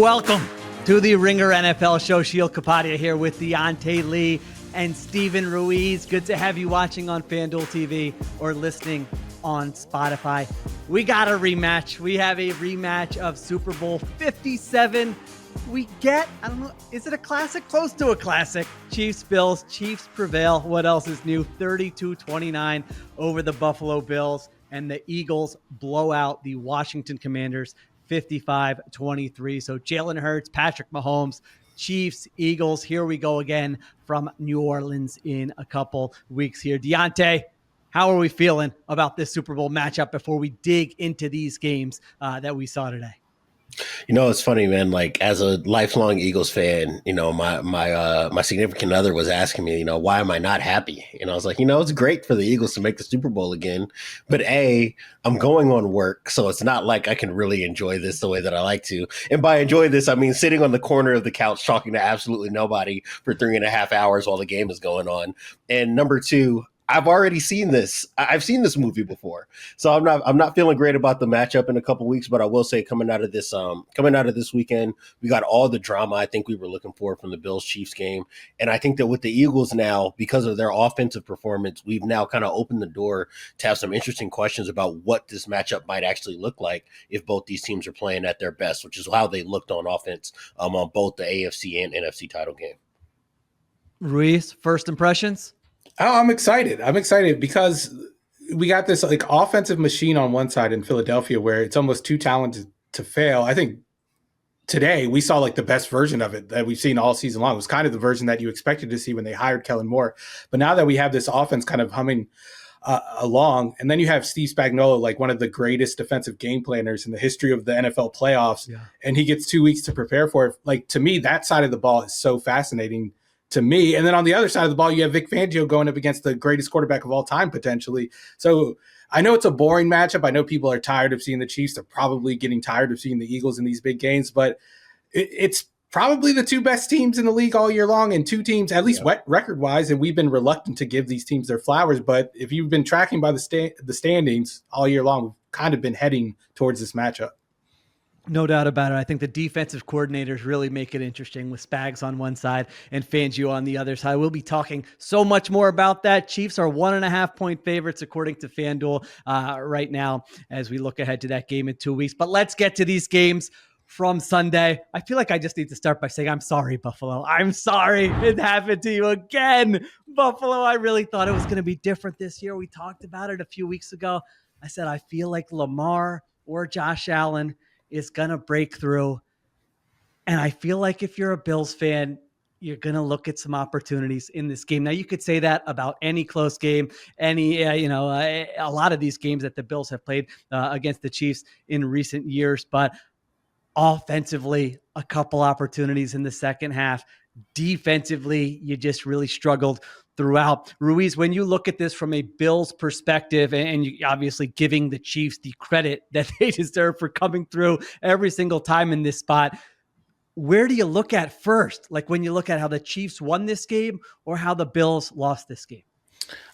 Welcome to the Ringer NFL show. Sheil Kapadia here with Diante Lee and Steven Ruiz. Good to have you watching on FanDuel TV or listening on Spotify. We got a rematch. We have a rematch of Super Bowl 57. We get, I don't know, is it a classic? Close to a classic. Chiefs, Bills. Chiefs prevail. What else is new? 32-29 over the Buffalo Bills. And the Eagles blow out the Washington Commanders 55-23. So Jalen Hurts, Patrick Mahomes, Chiefs, Eagles. Here we go again from New Orleans in a couple weeks here. Diante, how are we feeling about this Super Bowl matchup before we dig into these games that we saw today? You know, it's funny, man. Like, as a lifelong Eagles fan, you know, my significant other was asking me, you know, why am I not happy? And I was like, you know, it's great for the Eagles to make the Super Bowl again, but I'm going on work, so it's not like I can really enjoy this the way that I like to. And by enjoy this, I mean sitting on the corner of the couch talking to absolutely nobody for 3.5 hours while the game is going on. And number two, I've already seen this. I've seen this movie before, so I'm not feeling great about the matchup in a couple weeks. But I will say, coming out of this weekend, we got all the drama I think we were looking for from the Bills Chiefs game, and I think that with the Eagles now, because of their offensive performance, we've now kind of opened the door to have some interesting questions about what this matchup might actually look like if both these teams are playing at their best, which is how they looked on offense on both the AFC and NFC title game. Ruiz, first impressions? Oh, I'm excited. I'm excited because we got this like offensive machine on one side in Philadelphia where it's almost too talented to fail. I think today we saw like the best version of it that we've seen all season long. It was kind of the version that you expected to see when they hired Kellen Moore. But now that we have this offense kind of humming along, and then you have Steve Spagnuolo, like one of the greatest defensive game planners in the history of the NFL playoffs, and he gets 2 weeks to prepare for it. Like, to me, that side of the ball is so fascinating to me. And then on the other side of the ball, you have Vic Fangio going up against the greatest quarterback of all time, potentially. So I know it's a boring matchup. I know people are tired of seeing the Chiefs. They're probably getting tired of seeing the Eagles in these big games, but it's probably the two best teams in the league all year long, and two teams, at least record-wise, and we've been reluctant to give these teams their flowers. But if you've been tracking by the standings all year long, we've kind of been heading towards this matchup. No doubt about it. I think the defensive coordinators really make it interesting with Spags on one side and Fangio on the other side. We'll be talking so much more about that. Chiefs are 1.5-point favorites according to FanDuel right now as we look ahead to that game in 2 weeks. But let's get to these games from Sunday. I feel like I just need to start by saying, I'm sorry, Buffalo. I'm sorry it happened to you again. Buffalo, I really thought it was going to be different this year. We talked about it a few weeks ago. I said, I feel like Lamar or Josh Allen is going to break through. And I feel like if you're a Bills fan, you're going to look at some opportunities in this game. Now, you could say that about any close game, a lot of these games that the Bills have played against the Chiefs in recent years. But offensively, a couple opportunities in the second half. Defensively, you just really struggled throughout. Ruiz, when you look at this from a Bills perspective, and you obviously giving the Chiefs the credit that they deserve for coming through every single time in this spot, where do you look at first? Like when you look at how the Chiefs won this game or how the Bills lost this game?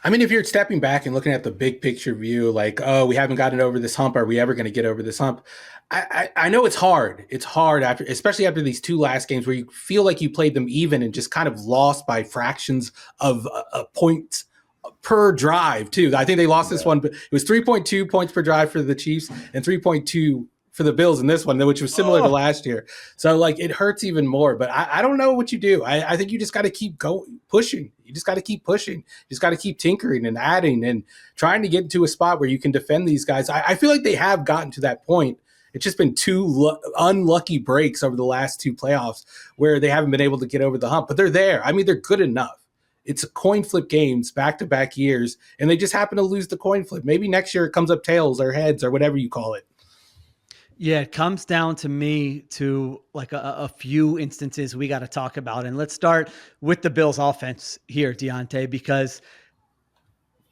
I mean, if you're stepping back and looking at the big picture view, like, oh, we haven't gotten over this hump. Are we ever going to get over this hump? I know it's hard. It's hard especially after these two last games where you feel like you played them even and just kind of lost by fractions of a point per drive too. I think they lost this one, but it was 3.2 points per drive for the Chiefs and 3.2 for the Bills in this one, which was similar to last year. So like it hurts even more, but I don't know what you do. I think you just got to keep pushing. You just got to keep pushing. You just got to keep tinkering and adding and trying to get into a spot where you can defend these guys. I feel like they have gotten to that point. It's just been two unlucky breaks over the last two playoffs where they haven't been able to get over the hump, but they're there. I mean, they're good enough. It's a coin flip games back-to-back years, and they just happen to lose the coin flip. Maybe next year it comes up tails or heads or whatever you call it. Yeah, it comes down to me to like a few instances we got to talk about. And let's start with the Bills offense here, Diante, because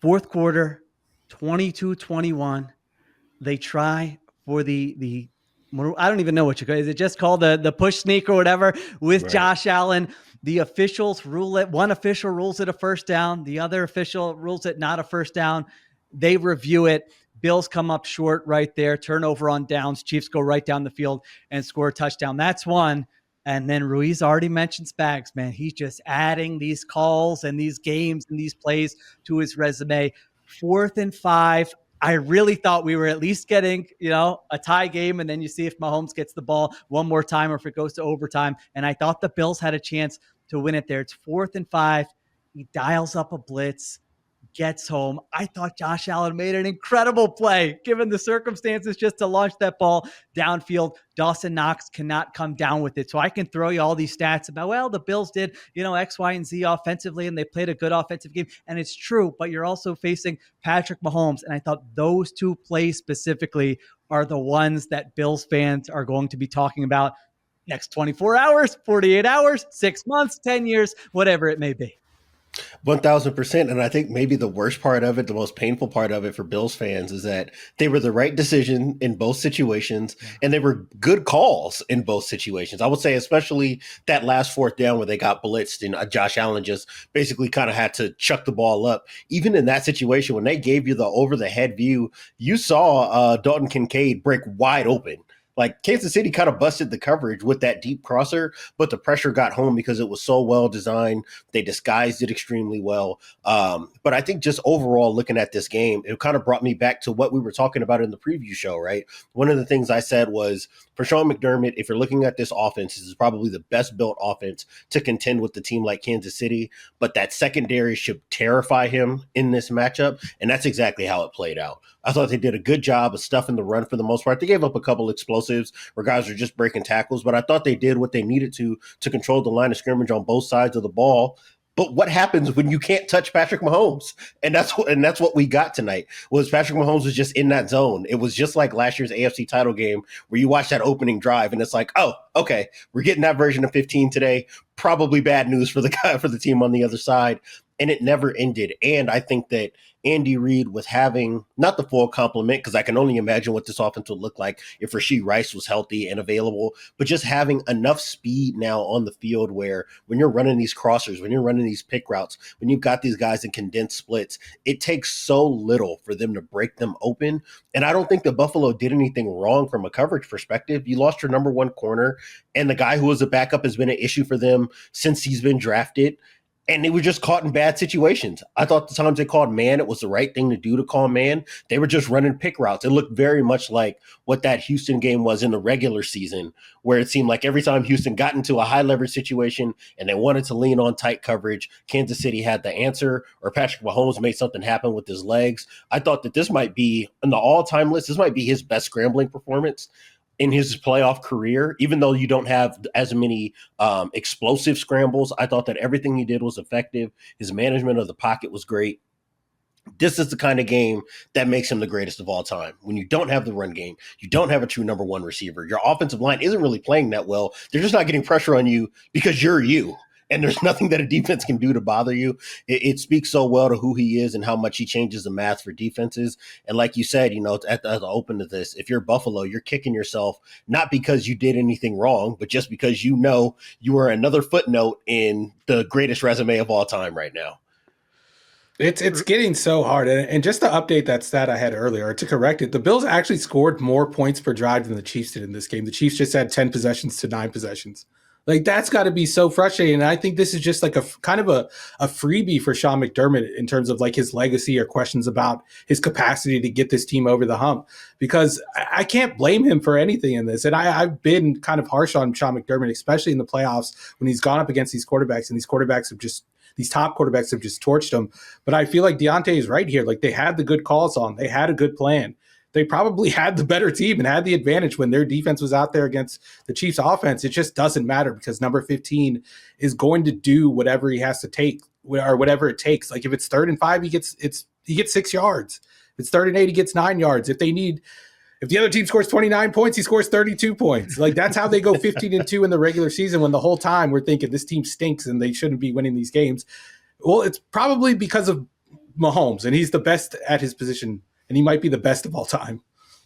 fourth quarter, 22-21, they try for the I don't even know what you call it. Is it just called the push sneak or whatever with Josh Allen? The officials rule it. One official rules it a first down. The other official rules it not a first down. They review it. Bills come up short right there, turnover on downs. Chiefs go right down the field and score a touchdown. That's one. And then Ruiz already mentioned Spags, man. He's just adding these calls and these games and these plays to his resume. 4th and 5. I really thought we were at least getting, a tie game. And then you see if Mahomes gets the ball one more time or if it goes to overtime. And I thought the Bills had a chance to win it there. It's 4th and 5. He dials up a blitz, gets home. I thought Josh Allen made an incredible play given the circumstances just to launch that ball downfield. Dawson Knox cannot come down with it. So I can throw you all these stats about, well, the Bills did, X, Y, and Z offensively, and they played a good offensive game. And it's true, but you're also facing Patrick Mahomes. And I thought those two plays specifically are the ones that Bills fans are going to be talking about next 24 hours, 48 hours, 6 months, 10 years, whatever it may be. 1000%. And I think maybe the worst part of it, the most painful part of it for Bills fans is that they were the right decision in both situations and they were good calls in both situations. I would say, especially that last 4th down where they got blitzed and Josh Allen just basically kind of had to chuck the ball up. Even in that situation, when they gave you the over the head view, you saw Dalton Kincaid break wide open. Like Kansas City kind of busted the coverage with that deep crosser, but the pressure got home because it was so well designed. They disguised it extremely well. But I think just overall looking at this game, it kind of brought me back to what we were talking about in the preview show, right? One of the things I said was for Sean McDermott, if you're looking at this offense, this is probably the best built offense to contend with the team like Kansas City, but that secondary should terrify him in this matchup. And that's exactly how it played out. I thought they did a good job of stuffing the run for the most part. They gave up a couple explosives where guys were just breaking tackles, but I thought they did what they needed to control the line of scrimmage on both sides of the ball. But what happens when you can't touch Patrick Mahomes? And that's what we got tonight was Patrick Mahomes was just in that zone. It was just like last year's AFC title game where you watch that opening drive and it's like, oh, okay, we're getting that version of 15 today. Probably bad news for the team on the other side. And it never ended. And I think that Andy Reid was having not the full complement, because I can only imagine what this offense would look like if Rashee Rice was healthy and available, but just having enough speed now on the field where when you're running these crossers, when you're running these pick routes, when you've got these guys in condensed splits, it takes so little for them to break them open. And I don't think that Buffalo did anything wrong from a coverage perspective. You lost your number one corner, and the guy who was a backup has been an issue for them since he's been drafted. And they were just caught in bad situations. I thought the times they called man, it was the right thing to do to call man. They were just running pick routes. It looked very much like what that Houston game was in the regular season, where it seemed like every time Houston got into a high leverage situation and they wanted to lean on tight coverage, Kansas City had the answer, or Patrick Mahomes made something happen with his legs. I thought that this might be, on the all-time list, this might be his best scrambling performance in his playoff career, even though you don't have as many explosive scrambles. I thought that everything he did was effective. His management of the pocket was great. This is the kind of game that makes him the greatest of all time. When you don't have the run game, you don't have a true number one receiver. Your offensive line isn't really playing that well. They're just not getting pressure on you because you're you. And there's nothing that a defense can do to bother you. It speaks so well to who he is and how much he changes the math for defenses. And like you said, at the open to this, if you're Buffalo, you're kicking yourself, not because you did anything wrong, but just because you are another footnote in the greatest resume of all time right now. It's getting so hard. And just to update that stat I had earlier, or to correct it, the Bills actually scored more points per drive than the Chiefs did in this game. The Chiefs just had 10 possessions to 9 possessions. Like, that's got to be so frustrating. And I think this is just like a kind of a freebie for Sean McDermott in terms of like his legacy or questions about his capacity to get this team over the hump, because I can't blame him for anything in this. And I've been kind of harsh on Sean McDermott, especially in the playoffs when he's gone up against these quarterbacks, and these top quarterbacks have just torched him. But I feel like Diante is right here. Like, they had the good calls on, they had a good plan. They probably had the better team and had the advantage when their defense was out there against the Chiefs offense. It just doesn't matter because number 15 is going to do whatever he has to take, or whatever it takes. Like, if it's 3rd and 5, he gets 6 yards. If it's 3rd and 8, he gets 9 yards. If the other team scores 29 points, he scores 32 points. Like, that's how they go 15-2 in the regular season, when the whole time we're thinking this team stinks and they shouldn't be winning these games. Well, it's probably because of Mahomes, and he's the best at his position, and he might be the best of all time.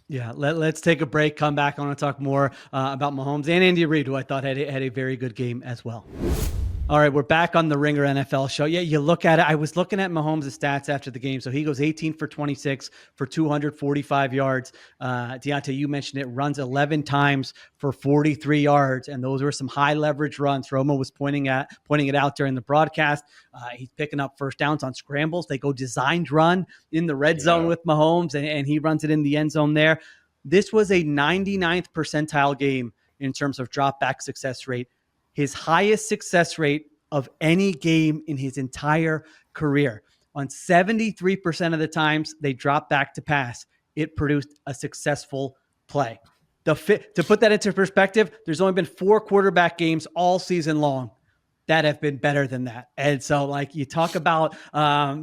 Yeah, let's take a break, come back. I want to talk more about Mahomes and Andy Reid, who I thought had a very good game as well. All right, we're back on the Ringer NFL show. Yeah, you look at it. I was looking at Mahomes' stats after the game. So he goes 18 for 26 for 245 yards. Diante, you mentioned it, runs 11 times for 43 yards. And those were some high leverage runs. Romo was pointing it out during the broadcast. He's picking up first downs on scrambles. They go designed run in the red zone with Mahomes, and he runs it in the end zone there. This was a 99th percentile game in terms of drop back success rate. His highest success rate of any game in his entire career. On 73% of the times they dropped back to pass, it produced a successful play. To put that into perspective, there's only been 4 quarterback games all season long that have been better than that. And so, like, you talk about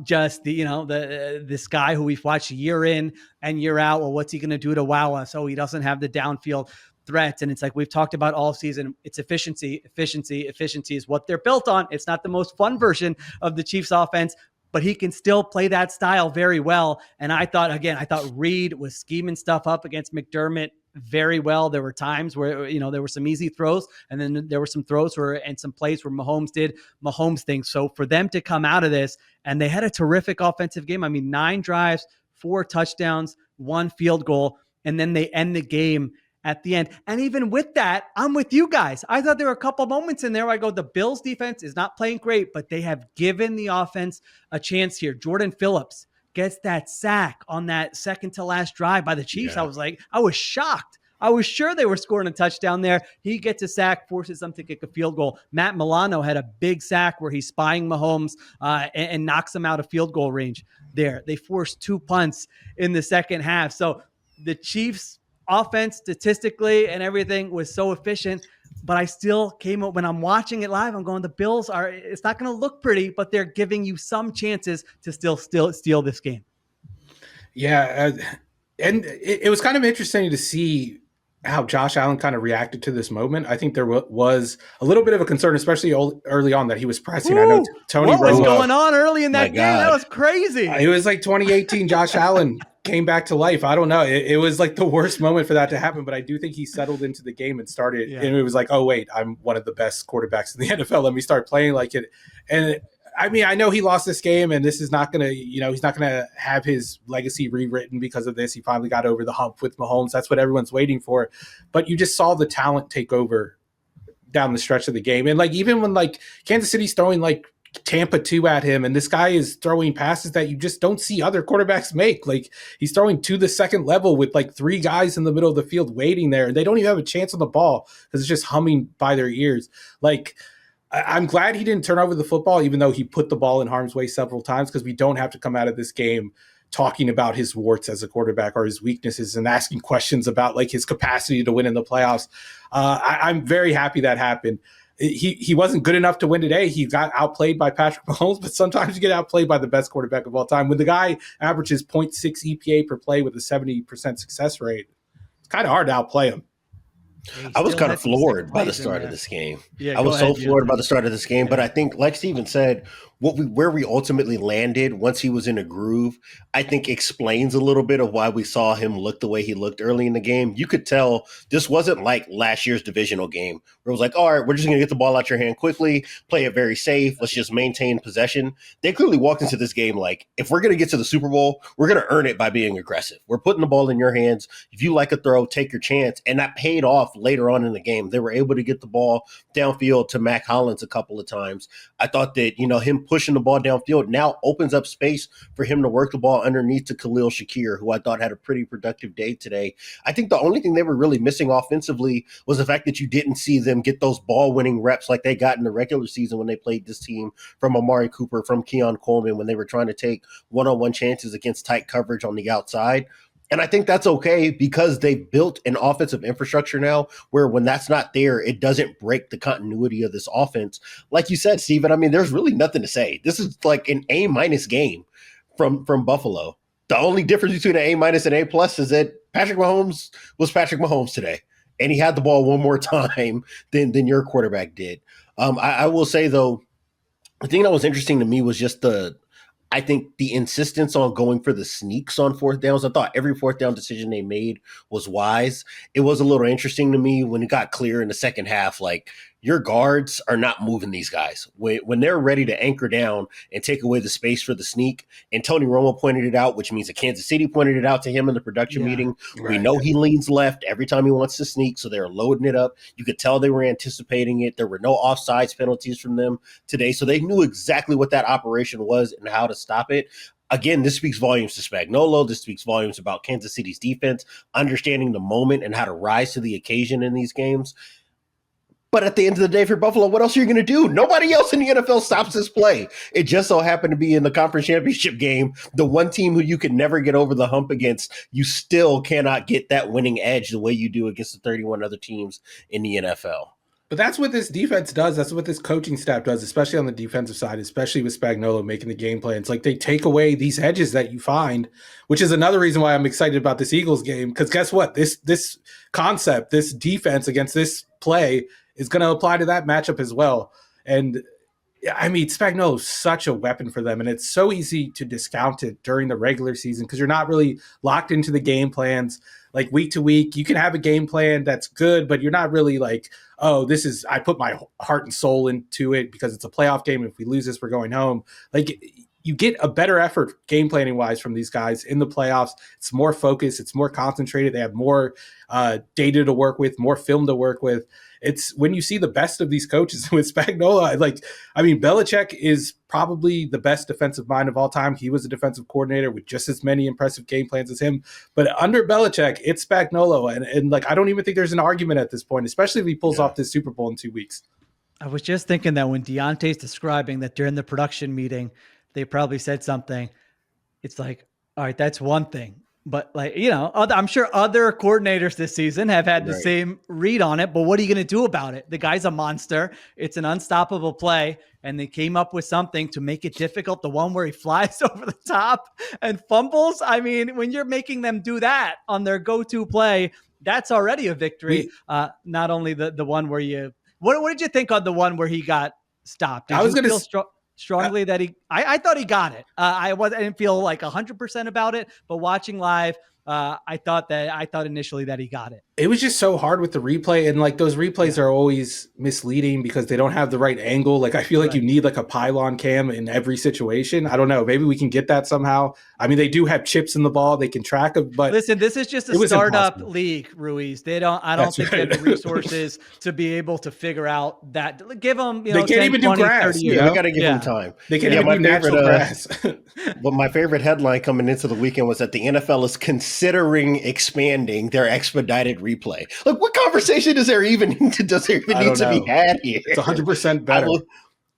just this guy who we've watched year in and year out. Well, what's he going to do to wow us? Oh, he doesn't have the downfield threats. And it's like we've talked about all season. It's efficiency is what they're built on. It's not the most fun version of the Chiefs offense, but he can still play that style very well. And I thought Reed was scheming stuff up against McDermott very well. There were times where, there were some easy throws, and then there were some throws and some plays where Mahomes did Mahomes things. So for them to come out of this, and they had a terrific offensive game. I mean, 9 drives, 4 touchdowns, 1 field goal, and then they end the game at the end. And even with that, I'm with you guys. I thought there were a couple moments in there where I go, the Bills defense is not playing great, but they have given the offense a chance here. Jordan Phillips gets that sack on that second to last drive by the Chiefs. Yeah. I was shocked. I was sure they were scoring a touchdown there. He gets a sack, forces them to kick a field goal. Matt Milano had a big sack where he's spying Mahomes and knocks him out of field goal range there. They forced 2 punts in the second half. So the Chiefs offense statistically and everything was so efficient, but I still came up when I'm watching it live, I'm going, the Bills it's not going to look pretty, but they're giving you some chances to still steal this game. Yeah. And it was kind of interesting to see how Josh Allen kind of reacted to this moment. I think there was a little bit of a concern, especially early on, that he was pressing. Ooh, I know Tony what was going on early in that game? God. That was crazy. It was like 2018 Josh Allen came back to life. I don't know. It was like the worst moment for that to happen, but I do think he settled into the game and started. Yeah. And it was like, oh, wait, I'm one of the best quarterbacks in the NFL. Let me start playing like it. And I mean, I know he lost this game, and this is not going to, he's not going to have his legacy rewritten because of this. He finally got over the hump with Mahomes. That's what everyone's waiting for. But you just saw the talent take over down the stretch of the game. And like, even when like Kansas City's throwing like Tampa 2 at him, and this guy is throwing passes that you just don't see other quarterbacks make. Like, he's throwing to the second level with like 3 guys in the middle of the field waiting there, and they don't even have a chance on the ball because it's just humming by their ears. Like, I'm glad he didn't turn over the football, even though he put the ball in harm's way several times, because we don't have to come out of this game talking about his warts as a quarterback or his weaknesses and asking questions about like his capacity to win in the playoffs. I'm very happy that happened. He wasn't good enough to win today. He got outplayed by Patrick Mahomes, but sometimes you get outplayed by the best quarterback of all time. When the guy averages 0.6 EPA per play with a 70% success rate, it's kind of hard to outplay him. I was kind of floored by the start of this game. Yeah, I was so floored by the start of this game. But I think, like Steven said, where we ultimately landed once he was in a groove, I think explains a little bit of why we saw him look the way he looked early in the game. You could tell this wasn't like last year's divisional game where it was like, all right, we're just going to get the ball out your hand quickly, play it very safe. Let's just maintain possession. They clearly walked into this game like, if we're going to get to the Super Bowl, we're going to earn it by being aggressive. We're putting the ball in your hands. If you like a throw, take your chance. And that paid off later on in the game. They were able to get the ball downfield to Mac Hollins a couple of times. I thought that, him pushing the ball downfield now opens up space for him to work the ball underneath to Khalil Shakir, who I thought had a pretty productive day today. I think the only thing they were really missing offensively was the fact that you didn't see them get those ball-winning reps like they got in the regular season when they played this team from Amari Cooper, from Keon Coleman, when they were trying to take one-on-one chances against tight coverage on the outside. And I think that's okay because they've built an offensive infrastructure now where when that's not there, it doesn't break the continuity of this offense. Like you said, Steven, I mean, there's really nothing to say. This is like an A- game from Buffalo. The only difference between an A- and A+ is that Patrick Mahomes was Patrick Mahomes today. And he had the ball one more time than your quarterback did. I will say, though, the thing that was interesting to me was just I think the insistence on going for the sneaks on fourth downs. I thought every fourth down decision they made was wise. It was a little interesting to me when it got clear in the second half, like your guards are not moving these guys. When they're ready to anchor down and take away the space for the sneak, and Tony Romo pointed it out, which means that Kansas City pointed it out to him in the production meeting. Right. We know he leans left every time he wants to sneak, so they're loading it up. You could tell they were anticipating it. There were no offsides penalties from them today, so they knew exactly what that operation was and how to stop it. Again, this speaks volumes to Spagnuolo. This speaks volumes about Kansas City's defense, understanding the moment and how to rise to the occasion in these games. But at the end of the day, for Buffalo, what else are you going to do? Nobody else in the NFL stops this play. It just so happened to be in the conference championship game, the one team who you could never get over the hump against, you still cannot get that winning edge the way you do against the 31 other teams in the NFL. But that's what this defense does. That's what this coaching staff does, especially on the defensive side, especially with Spagnuolo making the game plan. It's like they take away these edges that you find, which is another reason why I'm excited about this Eagles game. Because guess what? This concept, this defense against this play is going to apply to that matchup as well. And I mean, Spagnuolo is such a weapon for them, and it's so easy to discount it during the regular season because you're not really locked into the game plans. Like week to week, you can have a game plan that's good, but you're not really like, oh, I put my heart and soul into it because it's a playoff game. If we lose this, we're going home. Like you get a better effort game planning wise from these guys in the playoffs. It's more focused. It's more concentrated. They have more data to work with, more film to work with. It's when you see the best of these coaches with Spagnuolo, Belichick is probably the best defensive mind of all time. He was a defensive coordinator with just as many impressive game plans as him. But under Belichick, it's Spagnuolo. And I don't even think there's an argument at this point, especially if he pulls off this Super Bowl in 2 weeks. I was just thinking that when Diante's describing that during the production meeting, they probably said something. It's like, all right, that's one thing. But I'm sure other coordinators this season have had the same read on it, but what are you going to do about it? The guy's a monster. It's an unstoppable play. And they came up with something to make it difficult. The one where he flies over the top and fumbles. I mean, when you're making them do that on their go-to play, that's already a victory. Not only the one where what did you think on the one where he got stopped? Did you feel strongly that I thought he got it. I didn't feel like 100% about it, but watching live, I thought initially that he got it. It was just so hard with the replay, and those replays are always misleading because they don't have the right angle. I feel like you need a pylon cam in every situation. I don't know. Maybe we can get that somehow. I mean, they do have chips in the ball they can track them, but listen, this is just a startup league, Ruiz. I don't think they have the resources to be be able to figure out that. Give them, they can't 10, even 20, do grass. We got to give them time. They can't even do natural grass. But my favorite headline coming into the weekend was that the NFL is considering expanding their expedited replay. What conversation does there even need to be had here? It's 100% better.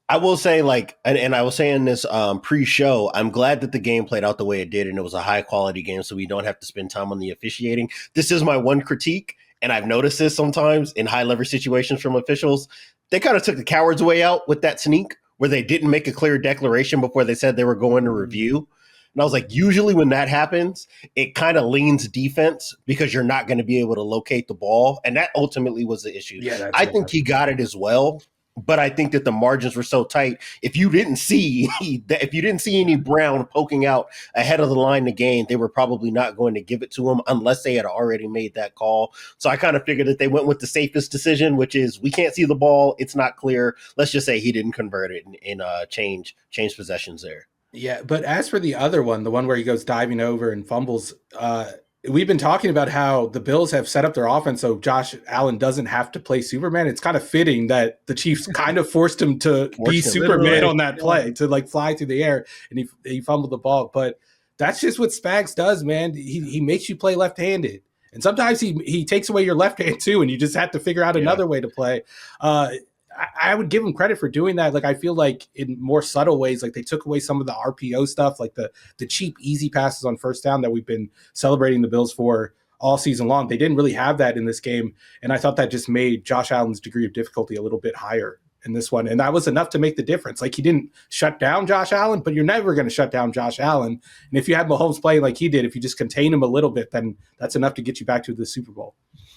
I will say, and I was saying this pre-show, I'm glad that the game played out the way it did, and it was a high-quality game, so we don't have to spend time on the officiating. This is my one critique, and I've noticed this sometimes in high-leverage situations from officials. They kind of took the coward's way out with that sneak, where they didn't make a clear declaration before they said they were going to review. And I was like, usually when that happens, it kind of leans defense because you're not going to be able to locate the ball. And that ultimately was the issue. Yeah, I think he got it as well. But I think that the margins were so tight. If you didn't see any Brown poking out ahead of the line to gain, they were probably not going to give it to him unless they had already made that call. So I kind of figured that they went with the safest decision, which is we can't see the ball. It's not clear. Let's just say he didn't convert it and change possessions there. Yeah, but as for the other one, the one where he goes diving over and fumbles, we've been talking about how the Bills have set up their offense so Josh Allen doesn't have to play Superman. It's kind of fitting that the Chiefs kind of forced him to be Superman on that play, to fly through the air, and he fumbled the ball. But that's just what Spags does, man. He makes you play left-handed. And sometimes he takes away your left hand too, and you just have to figure out another way to play. I would give him credit for doing that. I feel like in more subtle ways, they took away some of the RPO stuff, the cheap, easy passes on first down that we've been celebrating the Bills for all season long. They didn't really have that in this game. And I thought that just made Josh Allen's degree of difficulty a little bit higher in this one. And that was enough to make the difference. He didn't shut down Josh Allen, but you're never going to shut down Josh Allen. And if you have Mahomes playing like he did, if you just contain him a little bit, then that's enough to get you back to the Super Bowl.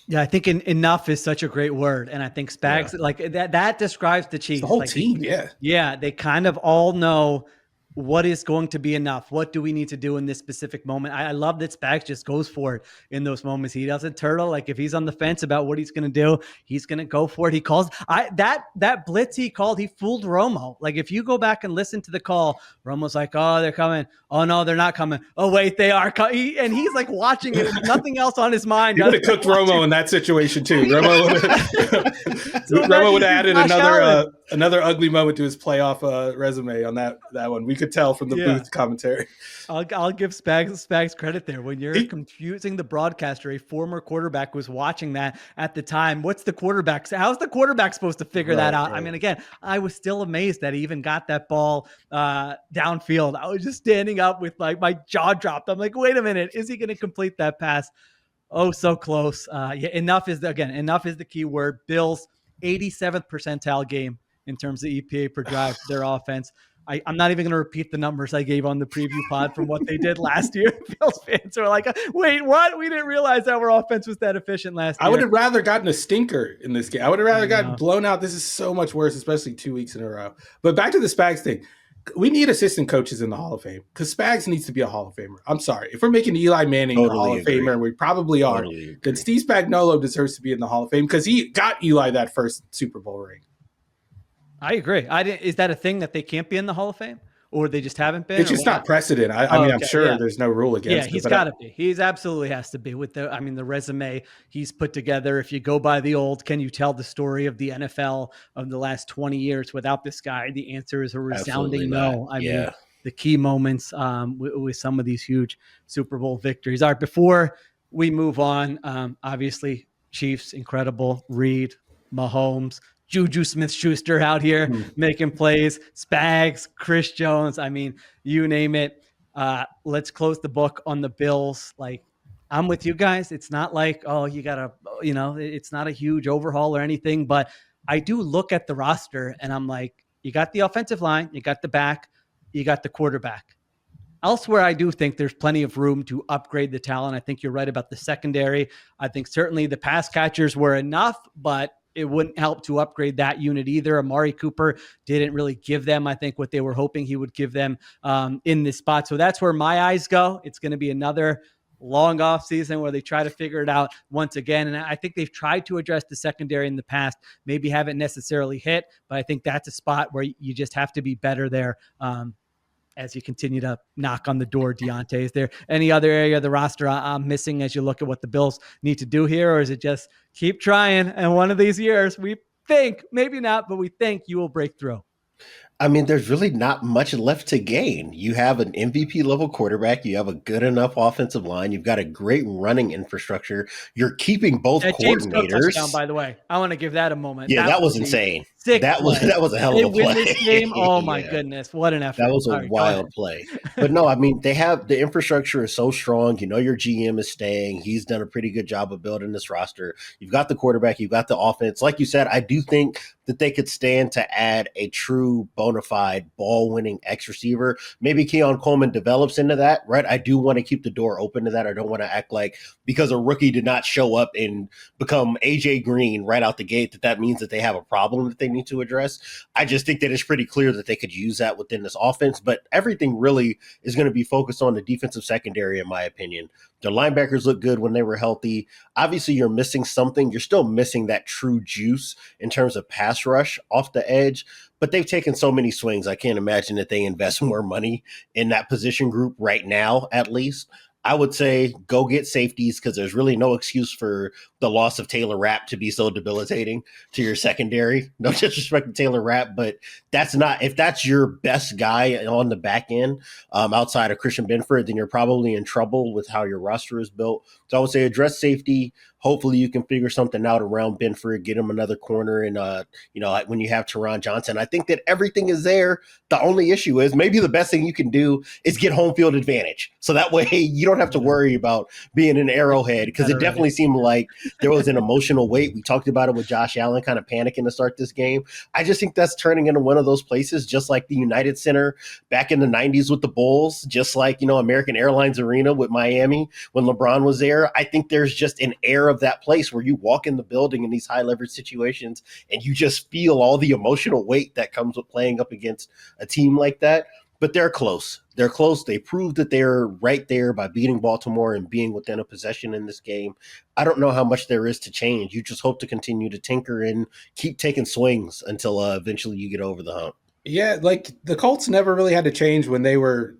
Yeah, I think enough is such a great word. And I think Spags, that describes the Chiefs. It's the whole team, Yeah, they kind of all know what is going to be enough? What do we need to do in this specific moment? I love that Spags just goes for it in those moments. He doesn't turtle. Like if he's on the fence about what he's going to do, he's going to go for it. He calls that blitz he called. He fooled Romo. Like if you go back and listen to the call, Romo's like, "Oh, they're coming. Oh no, they're not coming. Oh wait, they are coming." And he's like watching it with nothing else on his mind. He would have cooked Romo in that situation too. Romo would have added another ugly moment to his playoff resume on that one. We could tell from the booth commentary. I'll give Spags credit there. When you're confusing the broadcaster, a former quarterback was watching that at the time. How's the quarterback supposed to figure that out? Right. I mean, again, I was still amazed that he even got that ball downfield. I was just standing up with like my jaw dropped. I'm like, wait a minute, is he going to complete that pass? Oh, so close. Enough is the key word. Bills 87th percentile game in terms of EPA per drive, their offense. I'm not even going to repeat the numbers I gave on the preview pod from what they did last year. Bills fans are like, wait, what? We didn't realize our offense was that efficient last year. I would have rather gotten a stinker in this game. I would have rather gotten blown out. This is so much worse, especially 2 weeks in a row. But back to the Spags thing. We need assistant coaches in the Hall of Fame because Spags needs to be a Hall of Famer. I'm sorry. If we're making Eli Manning a Hall of Famer, and we probably are, then Steve Spagnuolo deserves to be in the Hall of Fame because he got Eli that first Super Bowl ring. I agree. Is that a thing that they can't be in the Hall of Fame, or they just haven't been? It's just not precedent. I mean, I'm sure there's no rule against it. Yeah, he's got to be. He's absolutely has to be with the resume he's put together. If you go by the old, can you tell the story of the NFL of the last 20 years without this guy? The answer is a resounding no. I mean, the key moments with some of these huge Super Bowl victories. All right, before we move on, obviously Chiefs, incredible. Reed, Mahomes, Juju Smith-Schuster out here making plays, Spags, Chris Jones. I mean, you name it. Let's close the book on the Bills. Like, I'm with you guys. It's not like, it's not a huge overhaul or anything, but I do look at the roster and I'm like, you got the offensive line, you got the back, you got the quarterback. Elsewhere, I do think there's plenty of room to upgrade the talent. I think you're right about the secondary. I think certainly the pass catchers were enough, but it wouldn't help to upgrade that unit either. Amari Cooper didn't really give them, I think, what they were hoping he would give them in this spot. So that's where my eyes go. It's going to be another long off season where they try to figure it out once again. And I think they've tried to address the secondary in the past, maybe haven't necessarily hit, but I think that's a spot where you just have to be better there. As you continue to knock on the door. Diante, is there any other area of the roster I'm missing as you look at what the Bills need to do here? Or is it just keep trying, and one of these years we think, maybe not, but we think you will break through? I mean, there's really not much left to gain. You have an MVP level quarterback. You have a good enough offensive line. You've got a great running infrastructure. You're keeping both coordinators. Touchdown, by the way, I want to give that a moment. Yeah, that was insane. That was a hell of a play. Win this game. Oh my goodness, what an effort! That was a wild play. But no, I mean, they have the infrastructure is so strong. You know, your GM is staying. He's done a pretty good job of building this roster. You've got the quarterback. You've got the offense. Like you said, I do think that they could stand to add a true bona fide ball-winning X receiver. Maybe Keon Coleman develops into that, right? I do want to keep the door open to that. I don't want to act like because a rookie did not show up and become AJ Green right out the gate that means that they have a problem that they need to address. I just think that it's pretty clear that they could use that within this offense, but everything really is going to be focused on the defensive secondary, in my opinion. The linebackers look good when they were healthy. Obviously, you're missing something. You're still missing that true juice in terms of pass rush off the edge, but they've taken so many swings. I can't imagine that they invest more money in that position group right now, at least. I would say go get safeties because there's really no excuse for the loss of Taylor Rapp to be so debilitating to your secondary. No disrespect to Taylor Rapp, but if that's your best guy on the back end outside of Christian Benford, then you're probably in trouble with how your roster is built. So I would say address safety. Hopefully you can figure something out around Benford, get him another corner. And, like when you have Teron Johnson, I think that everything is there. The only issue is maybe the best thing you can do is get home field advantage. So that way you don't have to worry about being an Arrowhead because it definitely seemed like there was an emotional weight. We talked about it with Josh Allen kind of panicking to start this game. I just think that's turning into one of those places, just like the United Center back in the 90s with the Bulls, just like, American Airlines Arena with Miami when LeBron was there. I think there's just an air of that place where you walk in the building in these high leverage situations and you just feel all the emotional weight that comes with playing up against a team like that. but they're close. They're close. They proved that they're right there by beating Baltimore and being within a possession in this game. I don't know how much there is to change. You just hope to continue to tinker and keep taking swings until eventually you get over the hump. Yeah, like the Colts never really had to change when they were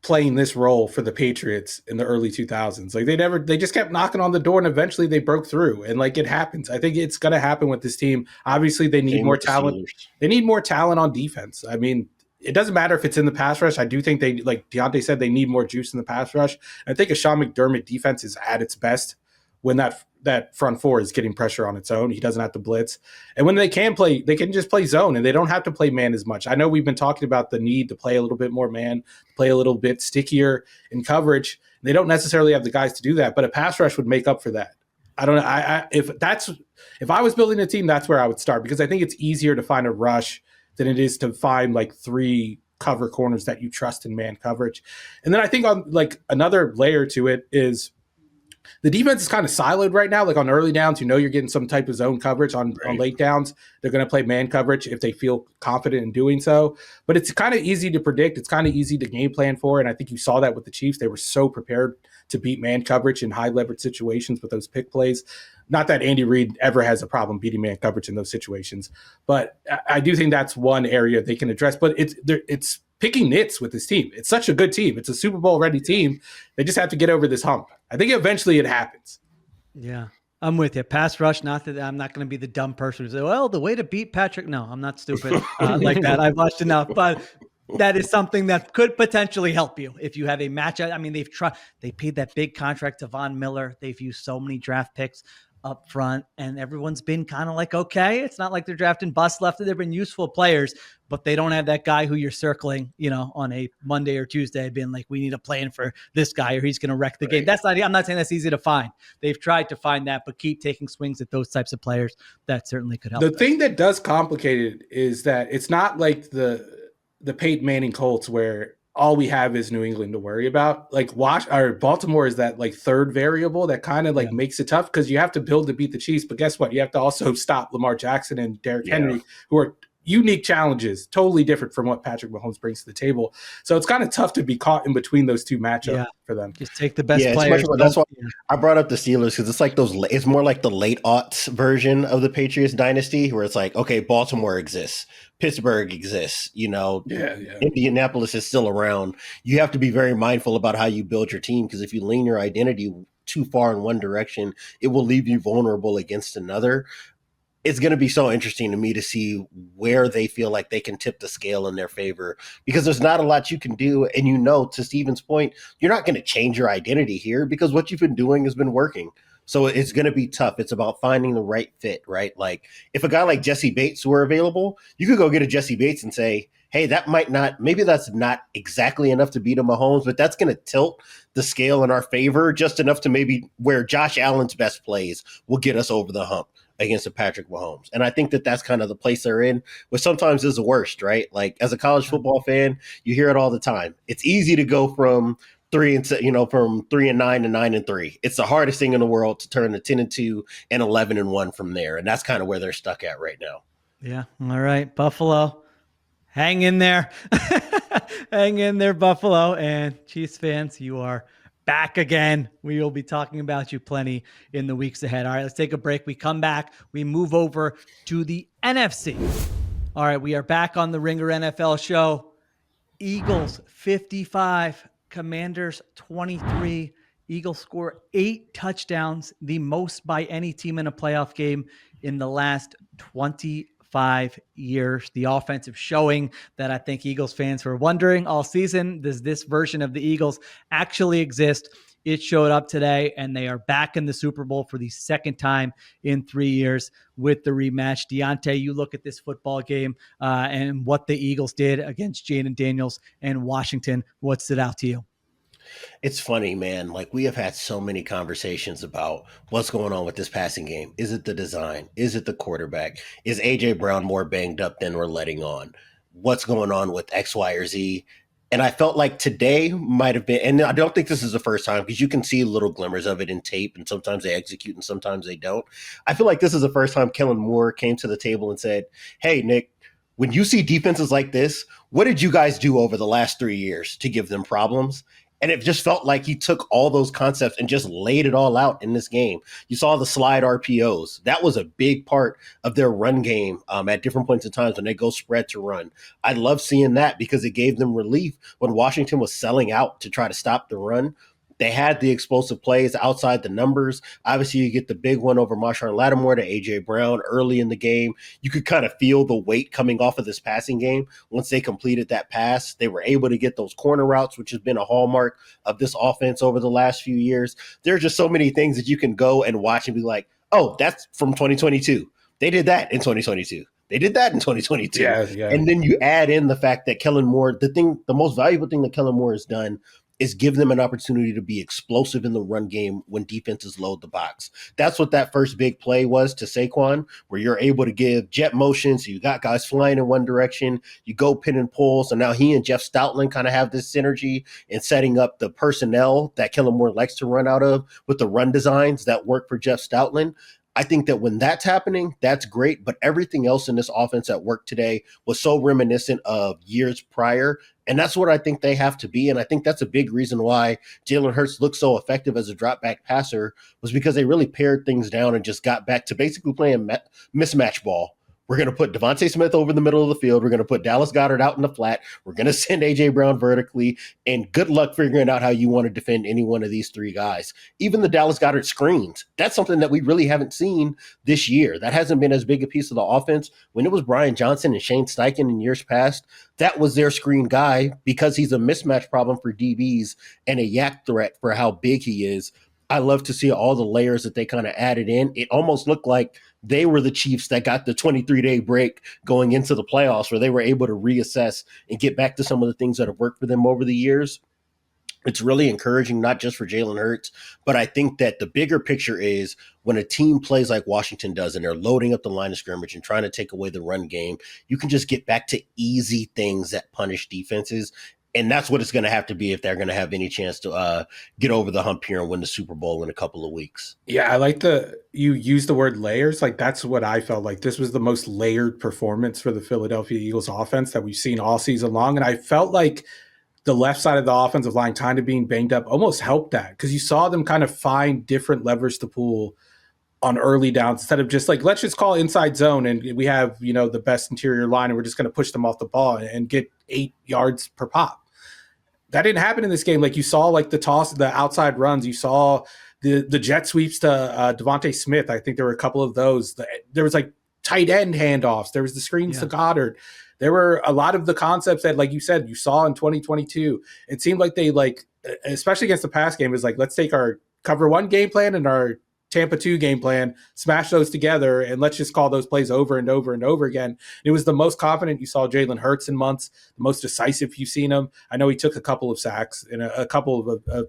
playing this role for the Patriots in the early 2000s. Like they just kept knocking on the door and eventually they broke through. And like it happens. I think it's going to happen with this team. Obviously they need Same more with the talent. Steelers. They need more talent on defense. I mean, it doesn't matter if it's in the pass rush. I do think they, like Diante said, they need more juice in the pass rush. I think a Sean McDermott defense is at its best when that front four is getting pressure on its own. He doesn't have to blitz. And when they can play, they can just play zone and they don't have to play man as much. I know we've been talking about the need to play a little bit more man, play a little bit stickier in coverage. They don't necessarily have the guys to do that, but a pass rush would make up for that. I don't know. If I was building a team, that's where I would start because I think it's easier to find a rush than it is to find like 3 cover corners that you trust in man coverage. And then I think on like another layer to it is the defense is kind of siloed right now. Like on early downs, you know you're getting some type of zone coverage. On late downs, they're going to play man coverage if they feel confident in doing so. But it's kind of easy to predict. It's kind of easy to game plan for. And I think you saw that with the Chiefs. They were so prepared to beat man coverage in high leverage situations with those pick plays. Not that Andy Reid ever has a problem beating man coverage in those situations. But I do think that's one area they can address. But it's picking nits with this team. It's such a good team. It's a Super Bowl ready team. They just have to get over this hump. I think eventually it happens. Yeah, I'm with you. Pass rush, not that I'm not going to be the dumb person who say, well, the way to beat Patrick. No, I'm not stupid like that. I've watched enough, but that is something that could potentially help you if you have a matchup. I mean, they paid that big contract to Von Miller. They've used so many draft picks up front and everyone's been kind of like, okay, it's not like they're drafting bust left. They've been useful players, but they don't have that guy who you're circling, on a Monday or Tuesday being like, we need a plan for this guy or he's going to wreck the game. I'm not saying that's easy to find. They've tried to find that, but keep taking swings at those types of players. That certainly could help. The thing that does complicate it is that it's not like the Peyton Manning Colts where all we have is New England to worry about. Like Baltimore is that like third variable that kind of like makes it tough because you have to build to beat the Chiefs. But guess what? You have to also stop Lamar Jackson and Derrick Henry, who are unique challenges, totally different from what Patrick Mahomes brings to the table. So it's kind of tough to be caught in between those two matchups for them. Just take the best players. That's why I brought up the Steelers because it's like it's more like the late aughts version of the Patriots dynasty where it's like, okay, Baltimore exists. Pittsburgh exists, Indianapolis is still around. You have to be very mindful about how you build your team because if you lean your identity too far in one direction, it will leave you vulnerable against another. It's going to be so interesting to me to see where they feel like they can tip the scale in their favor because there's not a lot you can do. And to Steven's point, you're not going to change your identity here because what you've been doing has been working. So it's going to be tough. It's about finding the right fit, right? Like if a guy like Jesse Bates were available, you could go get a Jesse Bates and say, hey, maybe that's not exactly enough to beat a Mahomes, but that's going to tilt the scale in our favor just enough to maybe where Josh Allen's best plays will get us over the hump against a Patrick Mahomes. And I think that that's kind of the place they're in, which sometimes is the worst, right? Like as a college football fan, you hear it all the time. It's easy to go from 3-9 to 9-3. It's the hardest thing in the world to turn to 10-2 and 11-1 from there. And that's kind of where they're stuck at right now. Yeah. All right. Buffalo. Hang in there. Hang in there, Buffalo. And Chiefs fans, you are back again. We will be talking about you plenty in the weeks ahead. All right, let's take a break. We come back. We move over to the NFC. All right, we are back on the Ringer NFL show. Eagles 55, Commanders 23. Eagles score 8 touchdowns, the most by any team in a playoff game in the last 25 years. The offensive showing that I think Eagles fans were wondering all season, does this version of the Eagles actually exist? It showed up today, and they are back in the Super Bowl for the second time in 3 years with the rematch. Diante, you look at this football game and what the Eagles did against Jaden Daniels and Washington. What stood out to you? It's funny, man. Like we have had so many conversations about what's going on with this passing game. Is it the design? Is it the quarterback? Is AJ Brown more banged up than we're letting on? What's going on with X, Y, or Z? And I felt like today might have been, and I don't think this is the first time because you can see little glimmers of it in tape and sometimes they execute and sometimes they don't. I feel like this is the first time Kellen Moore came to the table and said, hey, Nick, when you see defenses like this, what did you guys do over the last 3 years to give them problems? And it just felt like he took all those concepts and just laid it all out in this game. You saw the slide RPOs. That was a big part of their run game at different points in time when they go spread to run. I love seeing that because it gave them relief when Washington was selling out to try to stop the run. They had the explosive plays outside the numbers. Obviously, you get the big one over Marshawn Lattimore to A.J. Brown early in the game. You could kind of feel the weight coming off of this passing game. Once they completed that pass, they were able to get those corner routes, which has been a hallmark of this offense over the last few years. There are just so many things that you can go and watch and be like, oh, that's from 2022. They did that in 2022. They did that in 2022. Yeah. And then you add in the fact that Kellen Moore, the most valuable thing that Kellen Moore has done is give them an opportunity to be explosive in the run game when defenses load the box. That's what that first big play was to Saquon, where you're able to give jet motion. So you got guys flying in one direction, you go pin and pull. So now he and Jeff Stoutland kind of have this synergy in setting up the personnel that Kellen Moore likes to run out of with the run designs that work for Jeff Stoutland. I think that when that's happening, that's great. But everything else in this offense at work today was so reminiscent of years prior. And that's what I think they have to be. And I think that's a big reason why Jalen Hurts looked so effective as a drop back passer was because they really pared things down and just got back to basically playing mismatch ball. We're going to put Devontae Smith over the middle of the field. We're going to put Dallas Goedert out in the flat. We're going to send A.J. Brown vertically. And good luck figuring out how you want to defend any one of these three guys. Even the Dallas Goedert screens, that's something that we really haven't seen this year. That hasn't been as big a piece of the offense. When it was Brian Johnson and Shane Steichen in years past, that was their screen guy because he's a mismatch problem for DBs and a yak threat for how big he is. I love to see all the layers that they kind of added in. It almost looked like they were the Chiefs that got the 23-day break going into the playoffs where they were able to reassess and get back to some of the things that have worked for them over the years. It's really encouraging, not just for Jalen Hurts, but I think that the bigger picture is when a team plays like Washington does and they're loading up the line of scrimmage and trying to take away the run game, you can just get back to easy things that punish defenses. And that's what it's going to have to be if they're going to have any chance to get over the hump here and win the Super Bowl in a couple of weeks. Yeah, I like you use the word layers. Like that's what I felt like. This was the most layered performance for the Philadelphia Eagles offense that we've seen all season long. And I felt like the left side of the offensive line kind of being banged up almost helped that because you saw them kind of find different levers to pull on early downs instead of just like, let's just call inside zone and we have, the best interior line and we're just going to push them off the ball and get 8 yards per pop. That didn't happen in this game. Like you saw like the outside runs, you saw the jet sweeps to Devontae Smith. I think there were a couple of those. There was like tight end handoffs. There was the screens to Goddard. There were a lot of the concepts that, like you said, you saw in 2022. It seemed like they especially against the pass game, is like, let's take our cover one game plan and our Tampa 2 game plan, smash those together, and let's just call those plays over and over and over again. It was the most confident you saw Jalen Hurts in months, the most decisive you've seen him. I know he took a couple of sacks and a couple of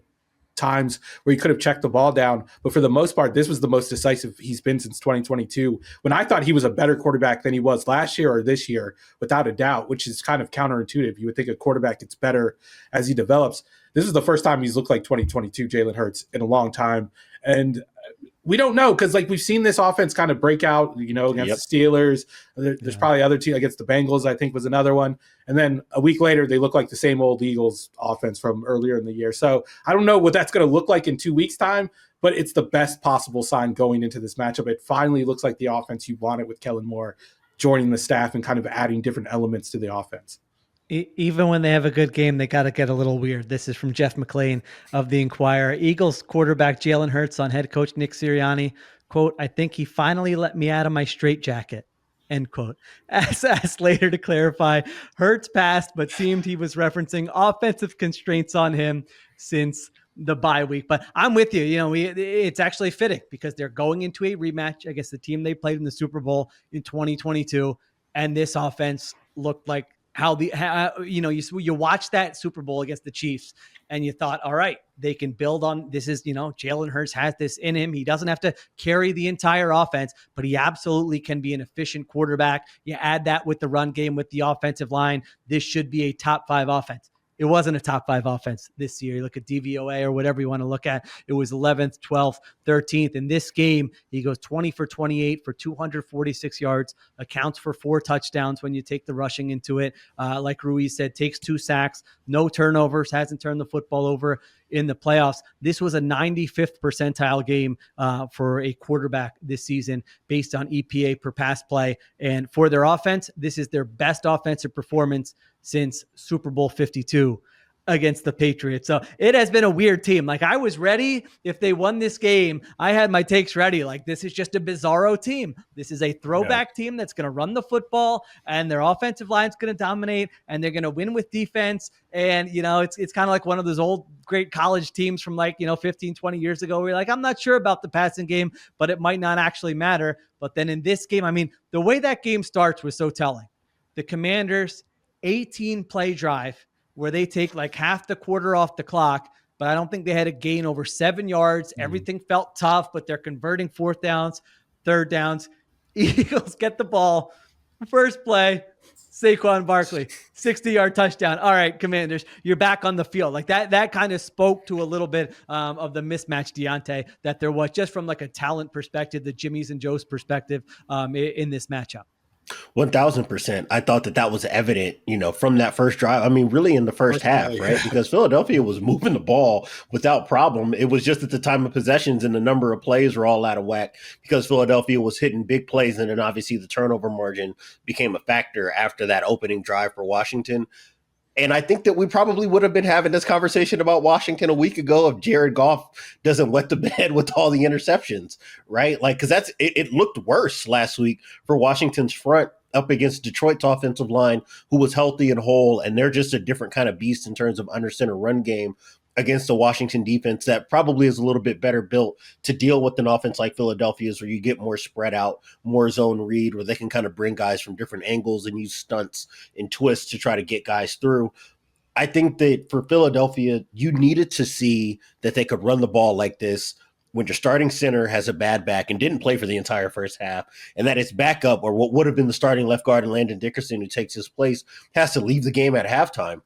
times where he could have checked the ball down, but for the most part, this was the most decisive he's been since 2022, when I thought he was a better quarterback than he was last year or this year, without a doubt, which is kind of counterintuitive. You would think a quarterback gets better as he develops. This is the first time he's looked like 2022 Jalen Hurts in a long time. And we don't know because like we've seen this offense kind of break out, against the Steelers. There's probably other teams against the Bengals, I think was another one. And then a week later, they look like the same old Eagles offense from earlier in the year. So I don't know what that's going to look like in 2 weeks time, but it's the best possible sign going into this matchup. It finally looks like the offense you wanted with Kellen Moore joining the staff and kind of adding different elements to the offense. Even when they have a good game, they got to get a little weird. This is from Jeff McClain of the Inquirer. Eagles quarterback Jalen Hurts on head coach Nick Sirianni. Quote, I think he finally let me out of my straitjacket. End quote. As asked later to clarify, Hurts passed, but seemed he was referencing offensive constraints on him since the bye week. But I'm with you. It's actually fitting because they're going into a rematch against the team they played in the Super Bowl in 2022. And this offense looked like you watch that Super Bowl against the Chiefs and you thought, all right, they can build on this. Is, Jalen Hurts has this in him. He doesn't have to carry the entire offense, but he absolutely can be an efficient quarterback. You add that with the run game, with the offensive line. This should be a top 5 offense. it wasn't a top 5 offense this year. You look at DVOA or whatever you want to look at, it was 11th, 12th, 13th. In this game, he goes 20 for 28 for 246 yards, accounts for 4 touchdowns when you take the rushing into it. Like Ruiz said, takes 2 sacks, no turnovers, hasn't turned the football over in the playoffs. This was a 95th percentile game for a quarterback this season based on EPA per pass play. And for their offense, this is their best offensive performance since Super Bowl 52 against the Patriots. So it has been a weird team. Like, I was ready if they won this game. I had my takes ready. Like, this is just a bizarro team. This is a throwback team that's going to run the football, and their offensive line is going to dominate, and they're going to win with defense. And, it's kind of like one of those old great college teams from 15, 20 years ago where you're like, I'm not sure about the passing game, but it might not actually matter. But then in this game, the way that game starts was so telling. The Commanders 18 play drive where they take like half the quarter off the clock, but I don't think they had a gain over 7 yards. Everything felt tough, but they're converting 4th downs, 3rd downs. Eagles get the ball. First play, Saquon Barkley, 60-yard touchdown. All right, Commanders, you're back on the field. Like that kind of spoke to a little bit of the mismatch, Diante, that there was just from like a talent perspective, the Jimmy's and Joe's perspective in this matchup. 1000%. I thought that was evident, from that first drive. Really in the first half, right? Because Philadelphia was moving the ball without problem. It was just at the time of possessions and the number of plays were all out of whack because Philadelphia was hitting big plays. And then obviously the turnover margin became a factor after that opening drive for Washington. And I think that we probably would have been having this conversation about Washington a week ago if Jared Goff doesn't wet the bed with all the interceptions, right? Like, because it looked worse last week for Washington's front up against Detroit's offensive line, who was healthy and whole, and they're just a different kind of beast in terms of under center run game against the Washington defense that probably is a little bit better built to deal with an offense like Philadelphia's, where you get more spread out, more zone read, where they can kind of bring guys from different angles and use stunts and twists to try to get guys through. I think that for Philadelphia, you needed to see that they could run the ball like this when your starting center has a bad back and didn't play for the entire first half, and that his backup, or what would have been the starting left guard, and Landon Dickerson, who takes his place, has to leave the game at halftime.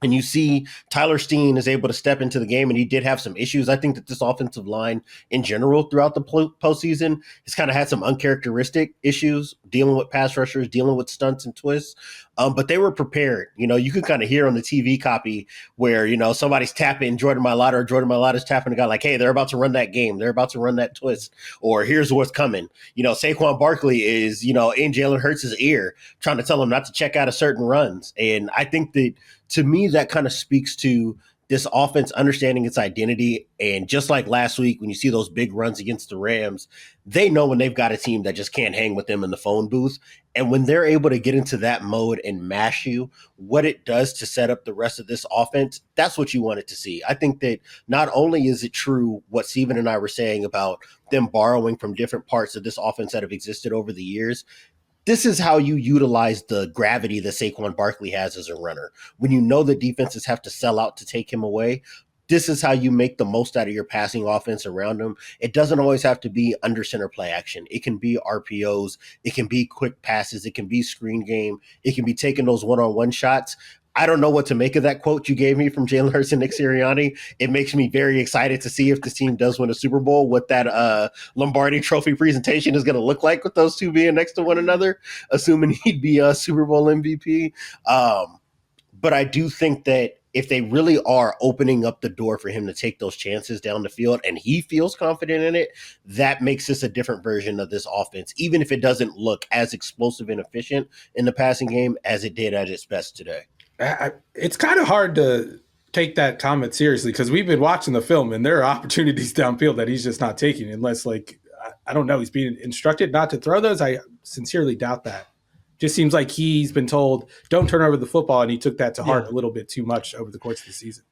And you see Tyler Steen is able to step into the game, and he did have some issues. I think that this offensive line in general throughout the postseason has kind of had some uncharacteristic issues, dealing with pass rushers, dealing with stunts and twists. But they were prepared. You could kind of hear on the TV copy where, somebody's tapping Jordan Mailata, or Jordan Mailata's tapping a guy like, hey, they're about to run that game. They're about to run that twist, or here's what's coming. Saquon Barkley is, in Jalen Hurts' ear trying to tell him not to check out of certain runs. And I think that, to me, that kind of speaks to this offense understanding its identity. And just like last week, when you see those big runs against the Rams, they know when they've got a team that just can't hang with them in the phone booth. And when they're able to get into that mode and mash you, what it does to set up the rest of this offense, that's what you wanted to see. I think that not only is it true what Steven and I were saying about them borrowing from different parts of this offense that have existed over the years, this is how you utilize the gravity that Saquon Barkley has as a runner. When you know the defenses have to sell out to take him away, this is how you make the most out of your passing offense around him. It doesn't always have to be under center play action. It can be RPOs. It can be quick passes. It can be screen game. It can be taking those one-on-one shots. I don't know what to make of that quote you gave me from Jalen Hurts and Nick Sirianni. It makes me very excited to see if this team does win a Super Bowl, what that Lombardi Trophy presentation is going to look like with those two being next to one another, assuming he'd be a Super Bowl MVP. But I do think that if they really are opening up the door for him to take those chances down the field and he feels confident in it, that makes this a different version of this offense, even if it doesn't look as explosive and efficient in the passing game as it did at its best today. It's kind of hard to take that comment seriously because we've been watching the film and there are opportunities downfield that he's just not taking unless, like, I don't know, he's being instructed not to throw those. I sincerely doubt that. Just seems like he's been told, don't turn over the football, and he took that to heart a little bit too much over the course of the season.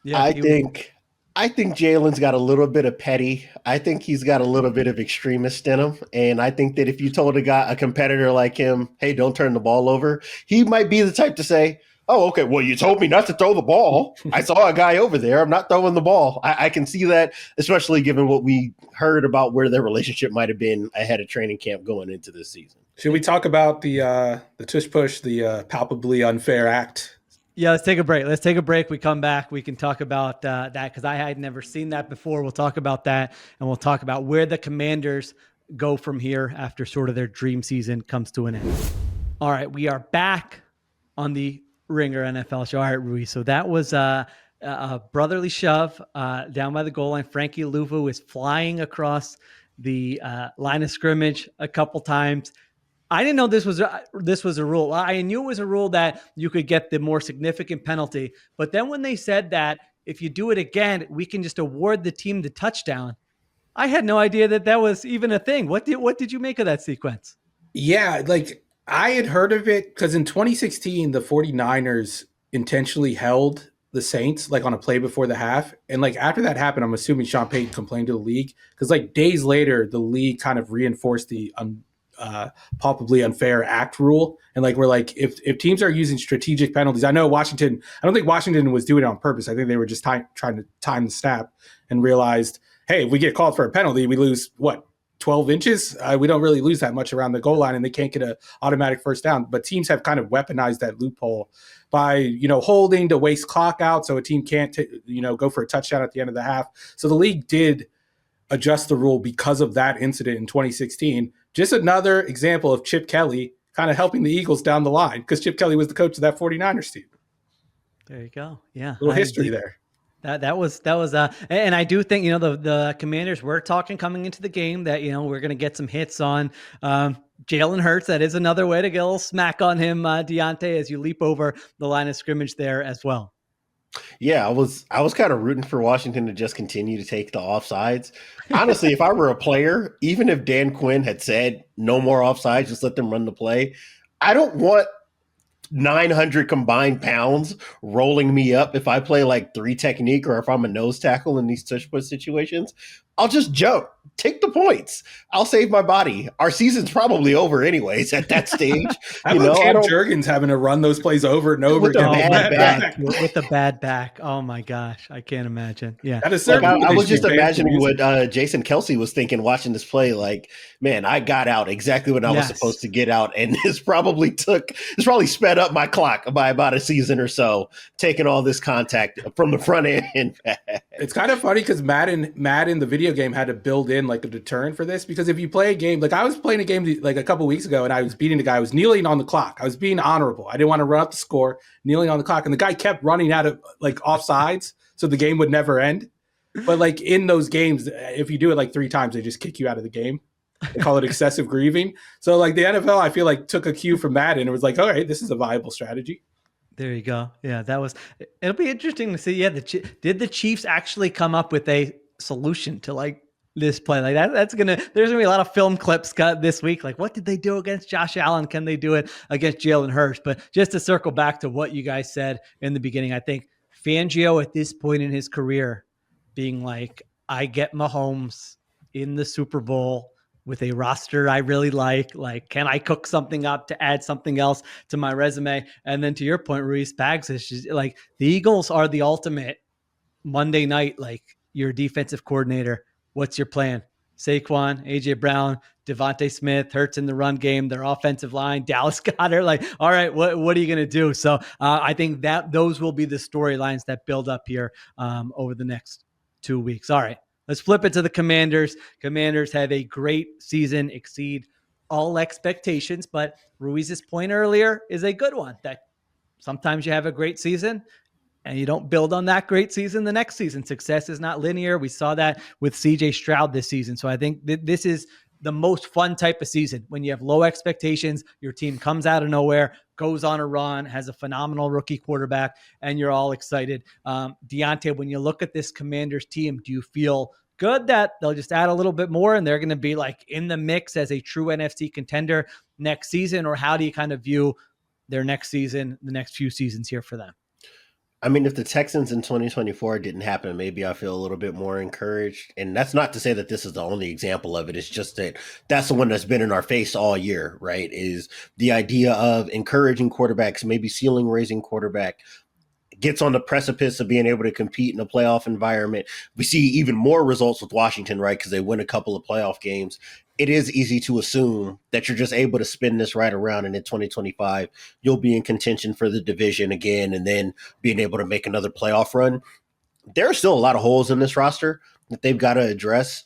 Yeah, I think Jalen's got a little bit of petty. I think he's got a little bit of extremist in him. And I think that if you told a competitor like him, hey, don't turn the ball over, he might be the type to say, oh, okay, well, you told me not to throw the ball. I saw a guy over there. I'm not throwing the ball. I can see that, especially given what we heard about where their relationship might have been ahead of training camp going into this season. Should we talk about the tush push, the palpably unfair act Yeah, let's take a break. Let's take a break. We come back. We can talk about that because I had never seen that before. We'll talk about that, and we'll talk about where the Commanders go from here after sort of their dream season comes to an end. All right, we are back on the Ringer NFL show. All right, Ruiz. So that was a brotherly shove down by the goal line. Frankie Luvu is flying across the line of scrimmage a couple times. I didn't know this was a rule. I knew it was a rule that you could get the more significant penalty, but then when they said that if you do it again, we can just award the team the touchdown. I had no idea that that was even a thing. What did you make of that sequence? Yeah, like I had heard of it because in 2016, the 49ers intentionally held the Saints like on a play before the half. And like after that happened, I'm assuming Sean Payton complained to the league because like days later, the league kind of reinforced the palpably unfair act rule. And like we're like, if teams are using strategic penalties, I don't think Washington was doing it on purpose. I think they were just trying to time the snap and realized, hey, if we get called for a penalty, we lose what? 12 inches. We don't really lose that much around the goal line and they can't get an automatic first down. But teams have kind of weaponized that loophole by, holding to waste clock out so a team can't, go for a touchdown at the end of the half. So the league did adjust the rule because of that incident in 2016. Just another example of Chip Kelly kind of helping the Eagles down the line because Chip Kelly was the coach of that 49ers team. There you go. Yeah. A little history there. That was and I do think, the Commanders were talking coming into the game that, we're going to get some hits on Jalen Hurts. That is another way to get a little smack on him, Diante, as you leap over the line of scrimmage there as well. Yeah, I was kind of rooting for Washington to just continue to take the offsides. Honestly, if I were a player, even if Dan Quinn had said no more offsides, just let them run the play, I don't want 900 combined pounds rolling me up if I play like 3 technique or if I'm a nose tackle in these touch push situations. I'll just jump, take the points. I'll save my body. Our season's probably over anyways at that stage. Cam Jurgens having to run those plays over and over again with the bad back. Oh my gosh, I can't imagine. Yeah, I was just imagining what Jason Kelsey was thinking watching this play. Like, man, I got out exactly when I was supposed to get out, and this probably sped up my clock by about a season or so, taking all this contact from the front end. It's kind of funny because Madden, the video game, had to build in like a deterrent for this, because if you play a game, like I was playing a game like a couple weeks ago and I was beating the guy, I was kneeling on the clock. I was being honorable. I didn't want to run up the score, kneeling on the clock. And the guy kept running out of like offsides, so the game would never end. But like in those games, if you do it like 3 times, they just kick you out of the game. They call it excessive grieving. So like the NFL, I feel like took a cue from Madden and was like, all right, this is a viable strategy. There you go. Yeah, it'll be interesting to see. Yeah, did the Chiefs actually come up with a solution to like this play like that? There's gonna be a lot of film clips cut this week. Like, what did they do against Josh Allen? Can they do it against Jalen Hurts? But just to circle back to what you guys said in the beginning, I think Fangio at this point in his career being like, I get Mahomes in the Super Bowl with a roster I really like, can I cook something up to add something else to my resume? And then to your point, Ruiz, Spags is just, like, the Eagles are the ultimate Monday night, like, your defensive coordinator. What's your plan? Saquon, AJ Brown, Devontae Smith, Hurts in the run game, their offensive line, Dallas Goedert. Like, all right, what are you going to do? So I think that those will be the storylines that build up here over the next 2 weeks. All right. Let's flip it to the Commanders. Commanders have a great season, exceed all expectations, but Ruiz's point earlier is a good one, that sometimes you have a great season and you don't build on that great season the next season. Success is not linear. We saw that with CJ Stroud this season. So I think this is the most fun type of season when you have low expectations, your team comes out of nowhere, goes on a run, has a phenomenal rookie quarterback, and you're all excited. Diante, when you look at this Commanders team, do you feel good that they'll just add a little bit more and they're going to be like in the mix as a true NFC contender next season? Or how do you kind of view their next season, the next few seasons here for them? I mean, if the Texans in 2024 didn't happen, maybe I feel a little bit more encouraged. And that's not to say that this is the only example of it. It's just that that's the one that's been in our face all year, right? Is the idea of encouraging quarterbacks, maybe ceiling raising quarterback, gets on the precipice of being able to compete in a playoff environment. We see even more results with Washington, right? Because they win a couple of playoff games. It is easy to assume that you're just able to spin this right around, and in 2025, you'll be in contention for the division again, and then being able to make another playoff run. There are still a lot of holes in this roster that they've got to address.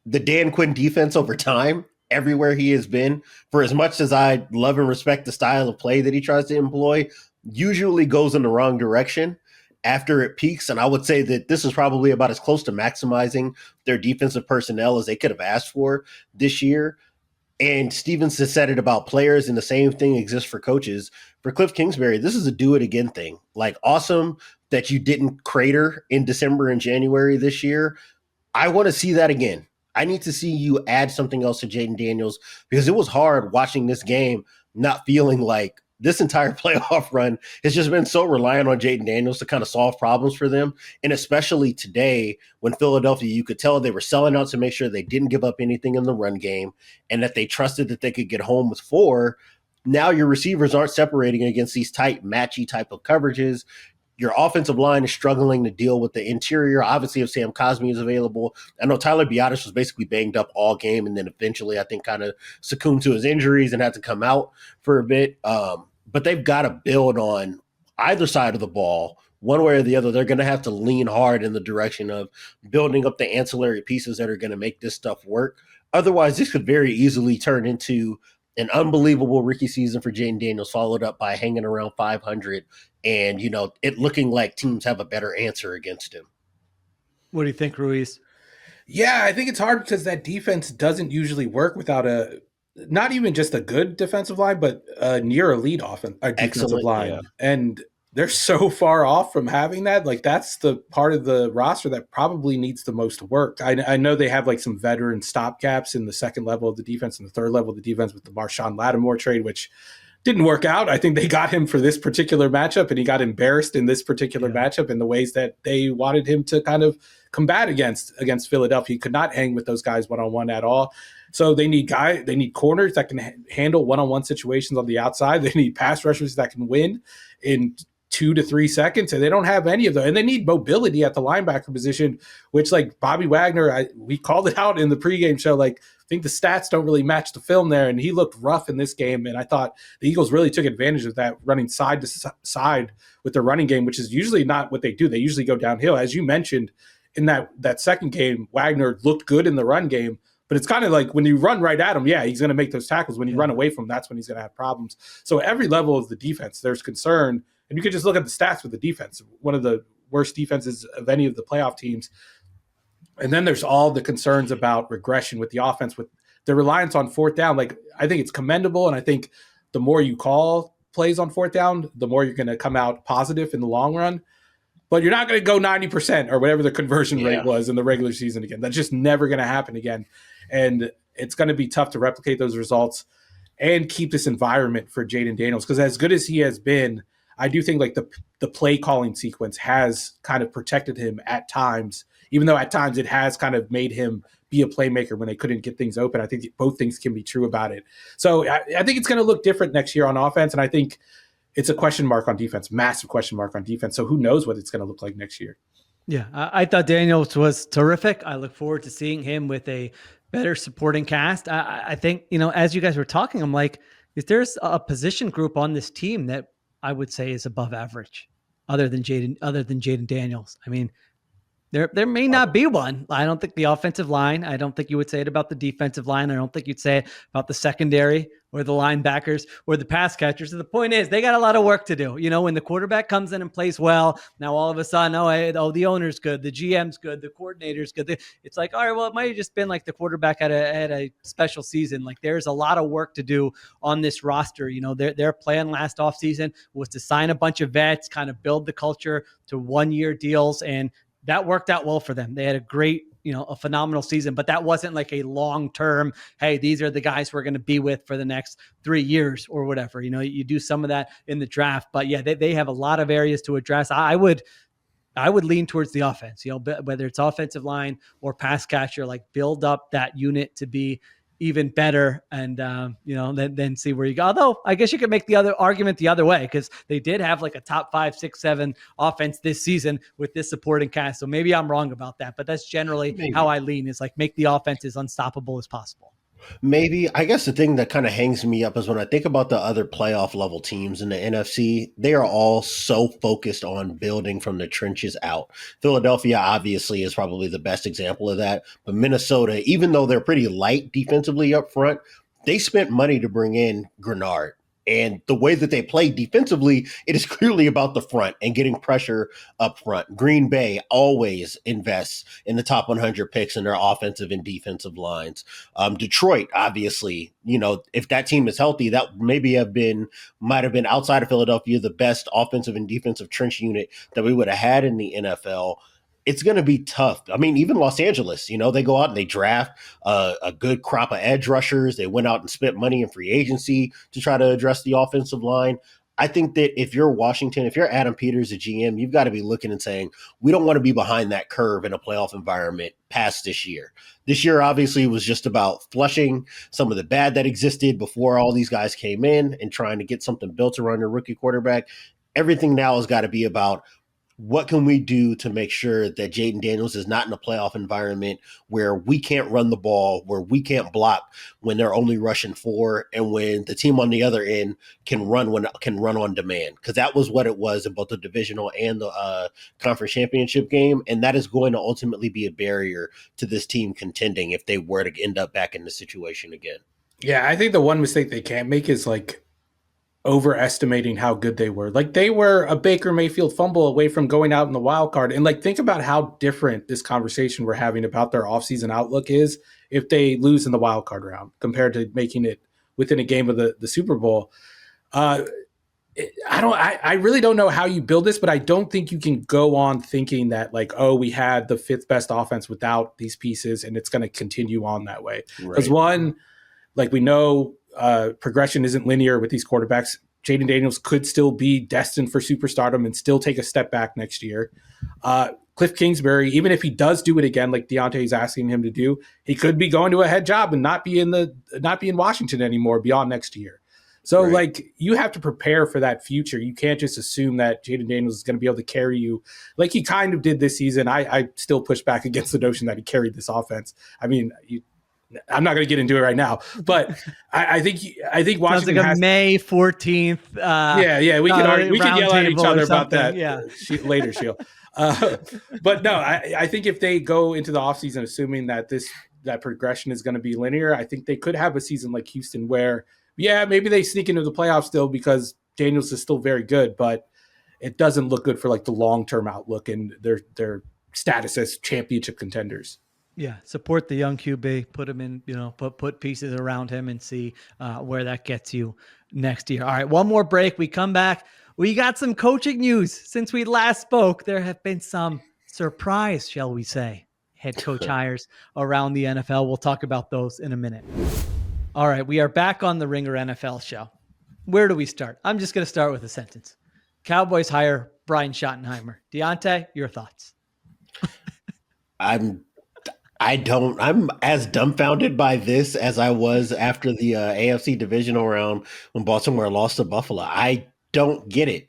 The Dan Quinn defense over time, everywhere he has been, for as much as I love and respect the style of play that he tries to employ, usually goes in the wrong direction after it peaks. And I would say that this is probably about as close to maximizing their defensive personnel as they could have asked for this year. And Stevens has said it about players, and the same thing exists for coaches. For Cliff Kingsbury, this is a do it again thing. Like, awesome that you didn't crater in December and January this year. I want to see that again. I need to see you add something else to Jaden Daniels, because it was hard watching this game, not feeling like this entire playoff run has just been so reliant on Jaden Daniels to kind of solve problems for them. And especially today, when Philadelphia, you could tell they were selling out to make sure they didn't give up anything in the run game and that they trusted that they could get home with 4. Now your receivers aren't separating against these tight, matchy type of coverages. Your offensive line is struggling to deal with the interior. Obviously, if Sam Cosmi is available, I know Tyler Biadasz was basically banged up all game, and then eventually I think kind of succumbed to his injuries and had to come out for a bit. But they've got to build on either side of the ball, one way or the other. They're going to have to lean hard in the direction of building up the ancillary pieces that are going to make this stuff work. Otherwise, this could very easily turn into an unbelievable rookie season for Jaden Daniels, followed up by hanging around 500 and, it looking like teams have a better answer against him. What do you think, Ruiz? Yeah, I think it's hard because that defense doesn't usually work without not even just a good defensive line, but a near elite defensive line. Yeah. And they're so far off from having that. Like, that's the part of the roster that probably needs the most work. I know they have like some veteran stopgaps in the second level of the defense and the third level of the defense with the Marshawn Lattimore trade, which didn't work out. I think they got him for this particular matchup, and he got embarrassed in this particular matchup in the ways that they wanted him to kind of combat against Philadelphia. He could not hang with those guys one-on-one at all. So they need corners that can handle one-on-one situations on the outside. They need pass rushers that can win in 2 to 3 seconds, and they don't have any of them. And they need mobility at the linebacker position, which, like Bobby Wagner, we called it out in the pregame show. Like, I think the stats don't really match the film there, and he looked rough in this game. And I thought the Eagles really took advantage of that, running side to side with their running game, which is usually not what they do. They usually go downhill. As you mentioned, in that second game, Wagner looked good in the run game, but it's kind of like when you run right at him, he's going to make those tackles. When you run away from him, that's when he's going to have problems. So every level of the defense, there's concern. And you could just look at the stats with the defense, one of the worst defenses of any of the playoff teams. And then there's all the concerns about regression with the offense, with the reliance on fourth down. Like, I think it's commendable, and I think the more you call plays on fourth down, the more you're going to come out positive in the long run. But you're not going to go 90% or whatever the conversion rate was in the regular season again. That's just never going to happen again. And it's going to be tough to replicate those results and keep this environment for Jaden Daniels. Because as good as he has been, I do think like the play calling sequence has kind of protected him at times, even though at times it has kind of made him be a playmaker when they couldn't get things open. I think both things can be true about it. So I think it's going to look different next year on offense. And I think it's a question mark on defense, massive question mark on defense. So who knows what it's going to look like next year. Yeah, I thought Daniels was terrific. I look forward to seeing him with a better supporting cast. I think, as you guys were talking, I'm like, is there a position group on this team that I would say is above average other than Jaden Daniels? I mean, there may not be one. I don't think the offensive line. I don't think you would say it about the defensive line. I don't think you'd say it about the secondary or the linebackers or the pass catchers. So the point is, they got a lot of work to do. When the quarterback comes in and plays well, now all of a sudden, the owner's good, the GM's good, the coordinator's good. It's like, all right, well, it might have just been like the quarterback had a special season. Like, there's a lot of work to do on this roster. Their plan last offseason was to sign a bunch of vets, kind of build the culture to 1-year deals, and that worked out well for them. They had a great, a phenomenal season, but that wasn't like a long-term, hey, these are the guys we're going to be with for the next 3 years or whatever. You do some of that in the draft, but yeah, they have a lot of areas to address. I would lean towards the offense, whether it's offensive line or pass catcher, like build up that unit to be even better, and then see where you go. Although I guess you could make the other argument the other way, because they did have like a top 5, 6, 7 offense this season with this supporting cast. So maybe I'm wrong about that, but that's generally how I lean, is like make the offense as unstoppable as possible. Maybe. I guess the thing that kind of hangs me up is when I think about the other playoff level teams in the NFC, they are all so focused on building from the trenches out. Philadelphia obviously is probably the best example of that. But Minnesota, even though they're pretty light defensively up front, they spent money to bring in Grenard. And the way that they play defensively, it is clearly about the front and getting pressure up front. Green Bay always invests in the top 100 picks in their offensive and defensive lines. Detroit, obviously, if that team is healthy, that might have been outside of Philadelphia, the best offensive and defensive trench unit that we would have had in the NFL. It's going to be tough. I mean, even Los Angeles, they go out and they draft a good crop of edge rushers. They went out and spent money in free agency to try to address the offensive line. I think that if you're Washington, if you're Adam Peters, the GM, you've got to be looking and saying, we don't want to be behind that curve in a playoff environment past this year. This year, obviously, was just about flushing some of the bad that existed before all these guys came in and trying to get something built around your rookie quarterback. Everything now has got to be about, what can we do to make sure that Jaden Daniels is not in a playoff environment where we can't run the ball, where we can't block when they're only rushing 4, and when the team on the other end can run on demand? Because that was what it was in both the divisional and the conference championship game, and that is going to ultimately be a barrier to this team contending if they were to end up back in the situation again. Yeah, I think the one mistake they can't make is like overestimating how good they were. Like, they were a Baker Mayfield fumble away from going out in the wild card. And like, think about how different this conversation we're having about their offseason outlook is if they lose in the wild card round compared to making it within a game of the Super Bowl. I really don't know how you build this, but I don't think you can go on thinking that like, oh, we had the 5th best offense without these pieces and it's going to continue on that way. Because one, like we know, progression isn't linear with these quarterbacks. Jaden Daniels could still be destined for superstardom and still take a step back next year. Cliff Kingsbury, even if he does do it again, like Diante is asking him to do, he could be going to a head job and not be in Washington anymore beyond next year. So like, you have to prepare for that future. You can't just assume that Jaden Daniels is going to be able to carry you like he kind of did this season. I still push back against the notion that he carried this offense. I mean, I'm not going to get into it right now, but I think Washington sounds like a May 14th. We can yell at each other about that later, Sheil. But no, I think if they go into the offseason assuming that that progression is going to be linear, I think they could have a season like Houston where, maybe they sneak into the playoffs still because Daniels is still very good, but it doesn't look good for like the long-term outlook and their status as championship contenders. Yeah, support the young QB, put him in, put pieces around him and see where that gets you next year. All right, one more break. We come back. We got some coaching news. Since we last spoke, there have been some surprise, shall we say, head coach hires around the NFL. We'll talk about those in a minute. All right, we are back on the Ringer NFL show. Where do we start? I'm just going to start with a sentence. Cowboys hire Brian Schottenheimer. Diante, your thoughts? I'm as dumbfounded by this as I was after the AFC divisional round when Baltimore lost to Buffalo. I don't get it.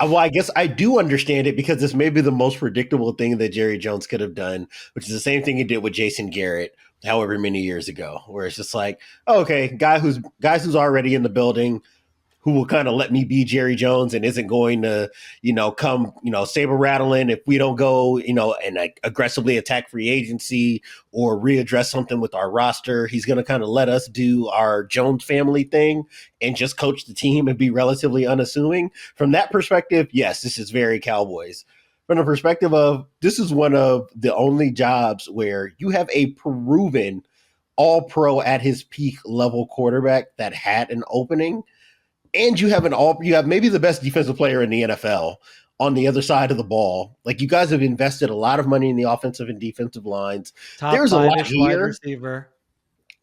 Well, I guess I do understand it because this may be the most predictable thing that Jerry Jones could have done, which is the same thing he did with Jason Garrett, however many years ago, where it's just like, oh, okay, guys who's already in the building, who will kind of let me be Jerry Jones and isn't going to, come, saber rattling if we don't go, and like aggressively attack free agency or readdress something with our roster. He's going to kind of let us do our Jones family thing and just coach the team and be relatively unassuming. From that perspective, yes, this is very Cowboys. From the perspective of, this is one of the only jobs where you have a proven all-pro at his peak level quarterback that had an opening. And you have maybe the best defensive player in the NFL on the other side of the ball. Like, you guys have invested a lot of money in the offensive and defensive lines. There's a lot here. Receiver.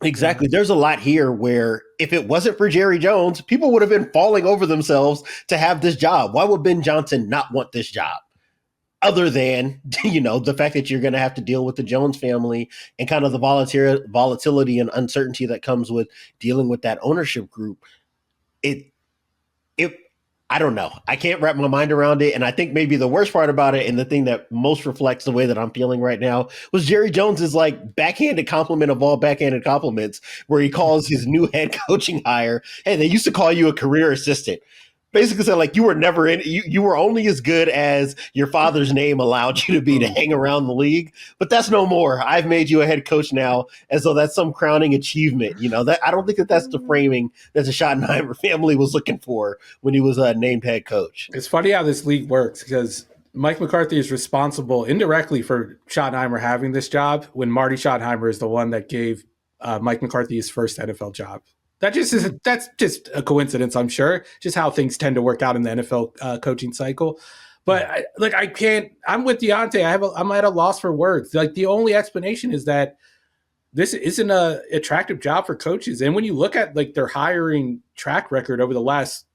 Exactly. Yeah. There's a lot here where if it wasn't for Jerry Jones, people would have been falling over themselves to have this job. Why would Ben Johnson not want this job? other than, the fact that you're going to have to deal with the Jones family and kind of the volatility and uncertainty that comes with dealing with that ownership group. I don't know. I can't wrap my mind around it. And I think maybe the worst part about it, and the thing that most reflects the way that I'm feeling right now, was Jerry Jones's like backhanded compliment of all backhanded compliments, where he calls his new head coaching hire, hey, they used to call you a career assistant. Basically said like you were never in, you were only as good as your father's name allowed you to be to hang around the league, but that's no more. I've made you a head coach now, as though that's some crowning achievement. That I don't think that's the framing that the Schottenheimer family was looking for when he was named head coach. It's funny how this league works, because Mike McCarthy is responsible indirectly for Schottenheimer having this job, when Marty Schottenheimer is the one that gave Mike McCarthy his first NFL job. That's just a coincidence, I'm sure. Just how things tend to work out in the NFL coaching cycle. But I'm with Diante. I'm at a loss for words. Like, the only explanation is that this isn't a attractive job for coaches. And when you look at like their hiring track record over the last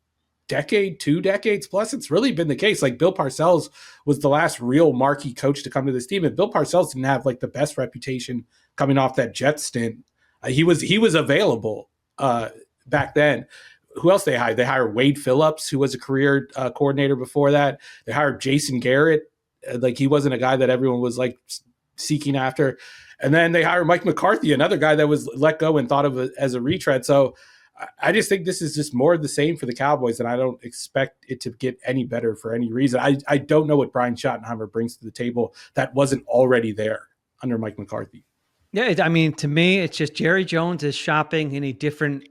decade, 2 decades plus, it's really been the case. Like, Bill Parcells was the last real marquee coach to come to this team, and Bill Parcells didn't have like the best reputation coming off that Jets stint. He was available back then. Who else they hired? They hired Wade Phillips, who was a career coordinator before that. They hired Jason Garrett. Like, he wasn't a guy that everyone was like seeking after. And then they hired Mike McCarthy, another guy that was let go and thought of as a retread. So I just think this is just more of the same for the Cowboys, and I don't expect it to get any better for any reason. I don't know what Brian Schottenheimer brings to the table that wasn't already there under Mike McCarthy. Yeah, I mean, to me, it's just Jerry Jones is shopping in a different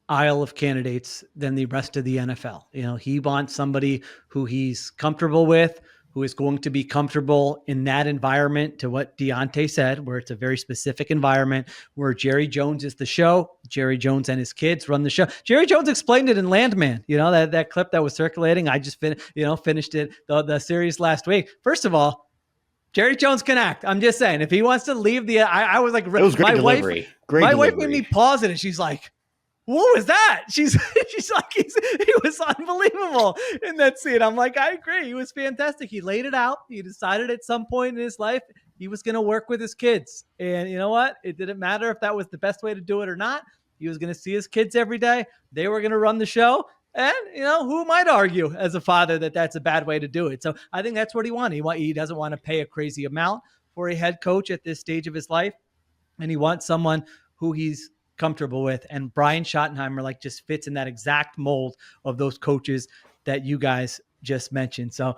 aisle of candidates than the rest of the NFL. He wants somebody who he's comfortable with, who is going to be comfortable in that environment, to what Diante said, where it's a very specific environment where Jerry Jones is the show. Jerry Jones and his kids run the show. Jerry Jones explained it in Landman, that clip that was circulating. I just finished it, the series last week. First of all, Jerry Jones can act. I'm just saying, if he wants to leave I was like, it was great delivery. My wife made me pause it, and she's like, what was that? She's like, he was unbelievable in that scene. I'm like, I agree. He was fantastic. He laid it out. He decided at some point in his life he was going to work with his kids. And you know what? It didn't matter if that was the best way to do it or not. He was going to see his kids every day. They were going to run the show. And, who might argue as a father that that's a bad way to do it? So I think that's what he wanted. He doesn't want to pay a crazy amount for a head coach at this stage of his life. And he wants someone who he's comfortable with. And Brian Schottenheimer just fits in that exact mold of those coaches that you guys just mentioned. So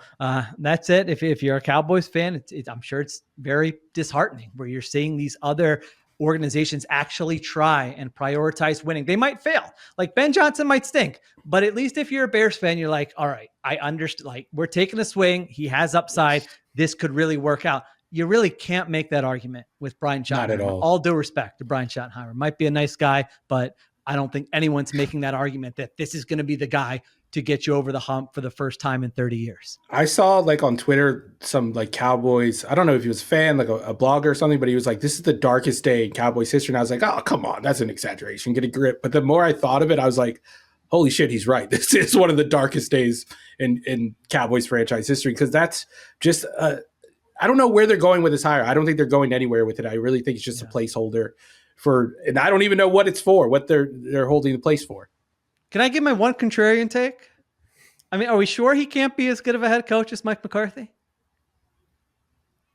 that's it. If you're a Cowboys fan, I'm sure it's very disheartening where you're seeing these other organizations actually try and prioritize winning. They might fail. Like, Ben Johnson might stink, but at least if you're a Bears fan, you're like, all right, I understand. Like, we're taking a swing. He has upside. This could really work out. You really can't make that argument with Brian Schottenheimer. Not at all. All due respect to Brian Schottenheimer. Might be a nice guy, but I don't think anyone's making that argument that this is going to be the guy to get you over the hump for the first time in 30 years. I saw on Twitter some Cowboys, I don't know if he was a fan, a blogger or something, but he was like, this is the darkest day in Cowboys history. And I was like, oh, come on, that's an exaggeration. Get a grip. But the more I thought of it, I was like, holy shit, he's right. This is one of the darkest days in Cowboys franchise history, because that's just I don't know where they're going with this hire. I don't think they're going anywhere with it. I really think it's just a placeholder and I don't even know what it's for, what they're holding the place for. Can I give my one contrarian take? I mean, are we sure he can't be as good of a head coach as Mike McCarthy?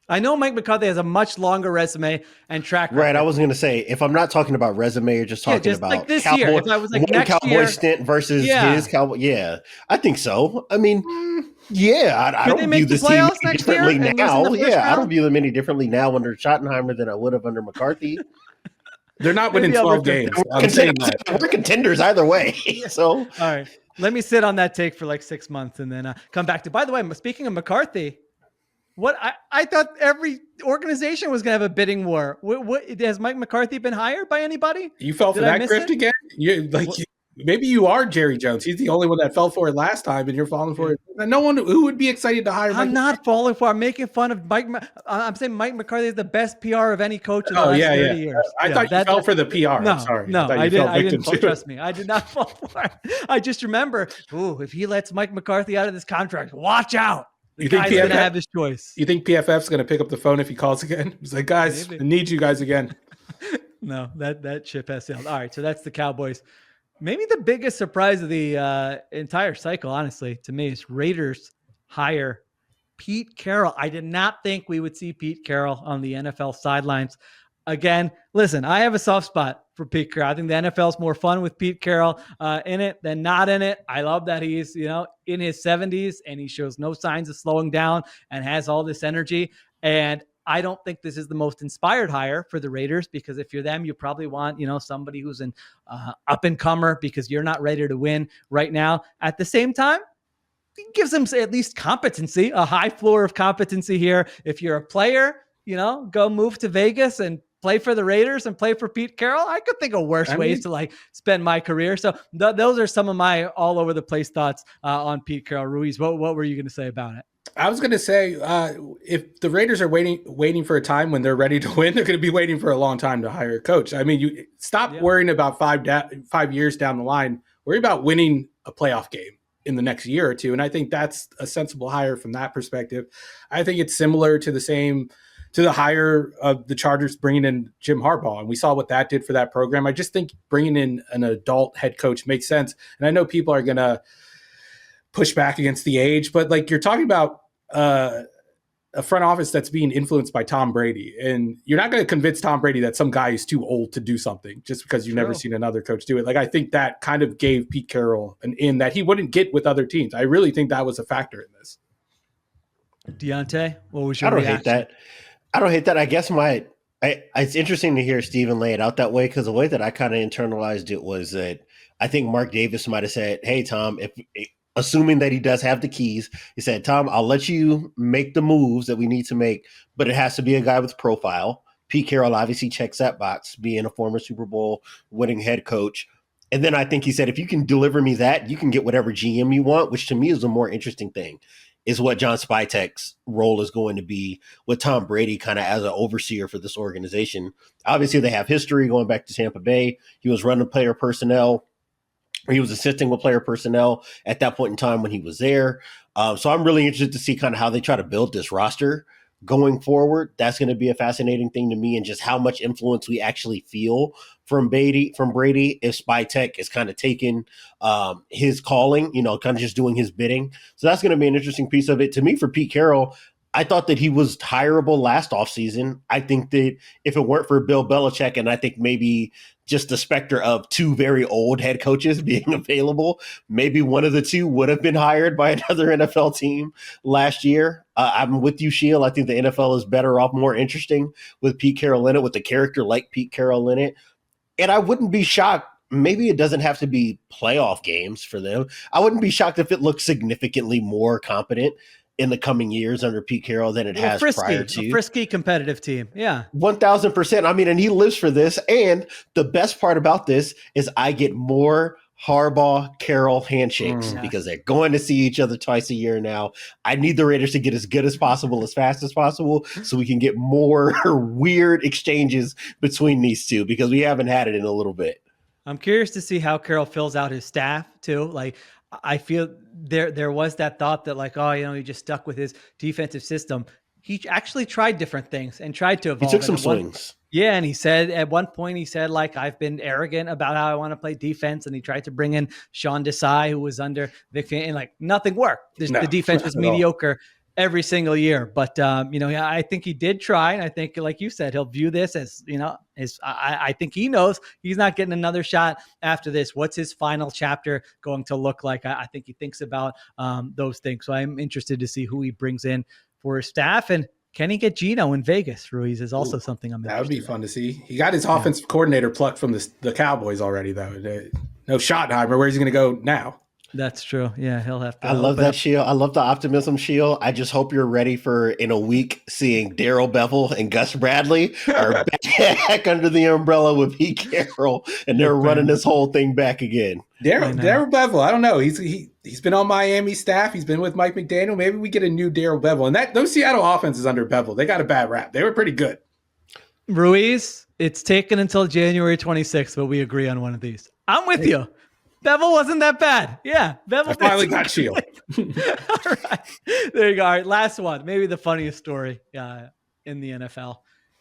I know Mike McCarthy has a much longer resume and track record. Right, I was going to say, if I'm not talking about resume, you're just talking about like this Cowboy, year. If I was like next Cowboy year, stint versus his Cowboy. Yeah, I think so. I mean, I don't view this team any differently now. Yeah, I don't view them any differently now under Schottenheimer than I would have under McCarthy. They're not winning 12 games. I'm saying that. We're contenders either way. So, all right, let me sit on that take for 6 months and then come back to. By the way, speaking of McCarthy. What I thought every organization was going to have a bidding war. What has Mike McCarthy been hired by anybody? You fell for that grift again? Maybe you are Jerry Jones. He's the only one that fell for it last time, and you're falling for it. No one who would be excited to hire. I'm not falling for. I'm making fun of Mike. I'm saying Mike McCarthy is the best PR of any coach in the last 30 years. I thought you fell for the PR. No, I'm sorry. No, I didn't. Trust me, I did not fall for it. I just remember, if he lets Mike McCarthy out of this contract, watch out. You think Guy's gonna have his choice. You think PFF's going to pick up the phone if he calls again? He's like, guys, Maybe. I need you guys again. No, that ship has sailed. All right, so that's the Cowboys. Maybe the biggest surprise of the entire cycle, honestly, to me, is Raiders hire Pete Carroll. I did not think we would see Pete Carroll on the NFL sidelines. Again, listen, I have a soft spot for Pete Carroll. I think the NFL is more fun with Pete Carroll in it than not in it. I love that he's, in his 70s and he shows no signs of slowing down and has all this energy. And I don't think this is the most inspired hire for the Raiders, because if you're them, you probably want, somebody who's an up and comer, because you're not ready to win right now. At the same time, it gives them at least competency, a high floor of competency here. If you're a player, go move to Vegas and play for the Raiders and play for Pete Carroll. I could think of worse ways to spend my career. So those are some of my all over the place thoughts on Pete Carroll. Ruiz, what were you going to say about it? I was going to say, if the Raiders are waiting for a time when they're ready to win, they're going to be waiting for a long time to hire a coach. I mean, you stop worrying about 5 years down the line. Worry about winning a playoff game in the next year or two. And I think that's a sensible hire from that perspective. I think it's similar to the hire of the Chargers bringing in Jim Harbaugh. And we saw what that did for that program. I just think bringing in an adult head coach makes sense. And I know people are going to push back against the age, but you're talking about a front office that's being influenced by Tom Brady. And you're not going to convince Tom Brady that some guy is too old to do something just because you've never seen another coach do it. I think that kind of gave Pete Carroll an in that he wouldn't get with other teams. I really think that was a factor in this. Diante, what was your reaction? I don't hate that. I guess it's interesting to hear Steven lay it out that way, because the way that I kind of internalized it was that I think Mark Davis might have said, hey, Tom, assuming that he does have the keys, he said, Tom, I'll let you make the moves that we need to make, but it has to be a guy with profile. Pete Carroll obviously checks that box, being a former Super Bowl winning head coach. And then I think he said, if you can deliver me that, you can get whatever GM you want, which to me is the more interesting thing, is what John Spytek's role is going to be with Tom Brady kind of as an overseer for this organization. Obviously, they have history going back to Tampa Bay. He was running player personnel. He was assisting with player personnel at that point in time when he was there. So I'm really interested to see kind of how they try to build this roster going forward. That's going to be a fascinating thing to me, and just how much influence we actually feel from Brady if Spytek is kind of taking his calling, kind of just doing his bidding. So that's going to be an interesting piece of it. To me, for Pete Carroll, I thought that he was hireable last offseason. I think that if it weren't for Bill Belichick, and I think maybe just the specter of two very old head coaches being available, maybe one of the two would have been hired by another NFL team last year. I'm with you, Sheil. I think the NFL is better off, more interesting with Pete Carroll in it, with a character like Pete Carroll in it. And I wouldn't be shocked. Maybe it doesn't have to be playoff games for them. I wouldn't be shocked if it looks significantly more competent in the coming years under Pete Carroll than it has prior to. A frisky competitive team. Yeah. 1,000%. I mean, and he lives for this. And the best part about this is I get more Harbaugh Carroll handshakes because they're going to see each other twice a year now. I need the Raiders to get as good as possible, as fast as possible, so we can get more weird exchanges between these two, because we haven't had it in a little bit. I'm curious to see how Carroll fills out his staff too. I feel there was that thought that he just stuck with his defensive system. He actually tried different things and tried to evolve. He took some swings. Yeah, and he said at one point, I've been arrogant about how I want to play defense, and he tried to bring in Sean Desai, who was under Vic Fan, and nothing worked. The defense was mediocre every single year. But I think he did try, and I think, like you said, he'll view this as I think he knows he's not getting another shot after this. What's his final chapter going to look like? I think he thinks about those things. So I'm interested to see who he brings in for his staff, and can he get Geno in Vegas? Ruiz is also something I'm interested in. That would be fun to see. He got his offensive coordinator plucked from the Cowboys already, though. No Schottenheimer. Where's he going to go now? That's true. Yeah, he'll have to. I love that, Sheil. I love the optimism, Sheil. I just hope you're ready for, in a week, seeing Darrell Bevell and Gus Bradley are back under the umbrella with Pete Carroll, and they're running this whole thing back again. Darrell Bevell, I don't know. He's been on Miami staff. He's been with Mike McDaniel. Maybe we get a new Darrell Bevell. And those Seattle offenses under Bevell, they got a bad rap. They were pretty good. Ruiz, it's taken until January 26th, but we agree on one of these. I'm with you. Bevel wasn't that bad. Yeah, Bevel I finally did got some Sheil. good. All right, there you go. All right, last one. Maybe the funniest story in the NFL: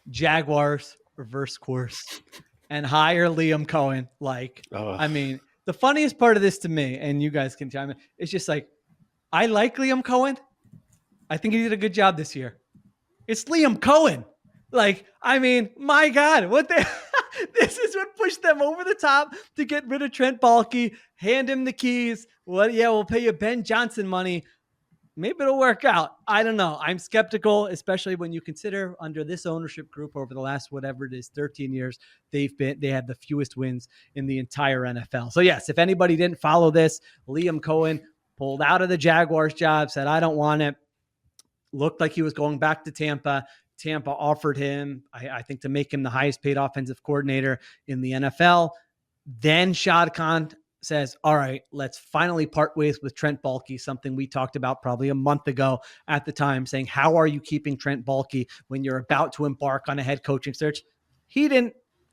Jaguars reverse course and hire Liam Cohen. I mean, the funniest part of this to me, and you guys can chime in, it's just like, I like Liam Cohen. I think he did a good job this year. It's Liam Cohen. I mean, my God, what the this is what pushed them over the top to get rid of Trent Baalke, hand him the keys. We'll pay you Ben Johnson money. Maybe it'll work out. I don't know. I'm skeptical, especially when you consider under this ownership group over the last, whatever it is, 13 years, they had the fewest wins in the entire NFL. So yes, if anybody didn't follow this, Liam Cohen pulled out of the Jaguars job, said, I don't want it. Looked like he was going back to Tampa. Tampa offered him, I think, to make him the highest paid offensive coordinator in the NFL. Then Shad Khan says, all right, let's finally part ways with Trent Baalke, something we talked about probably a month ago at the time, saying, how are you keeping Trent Baalke when you're about to embark on a head coaching search? He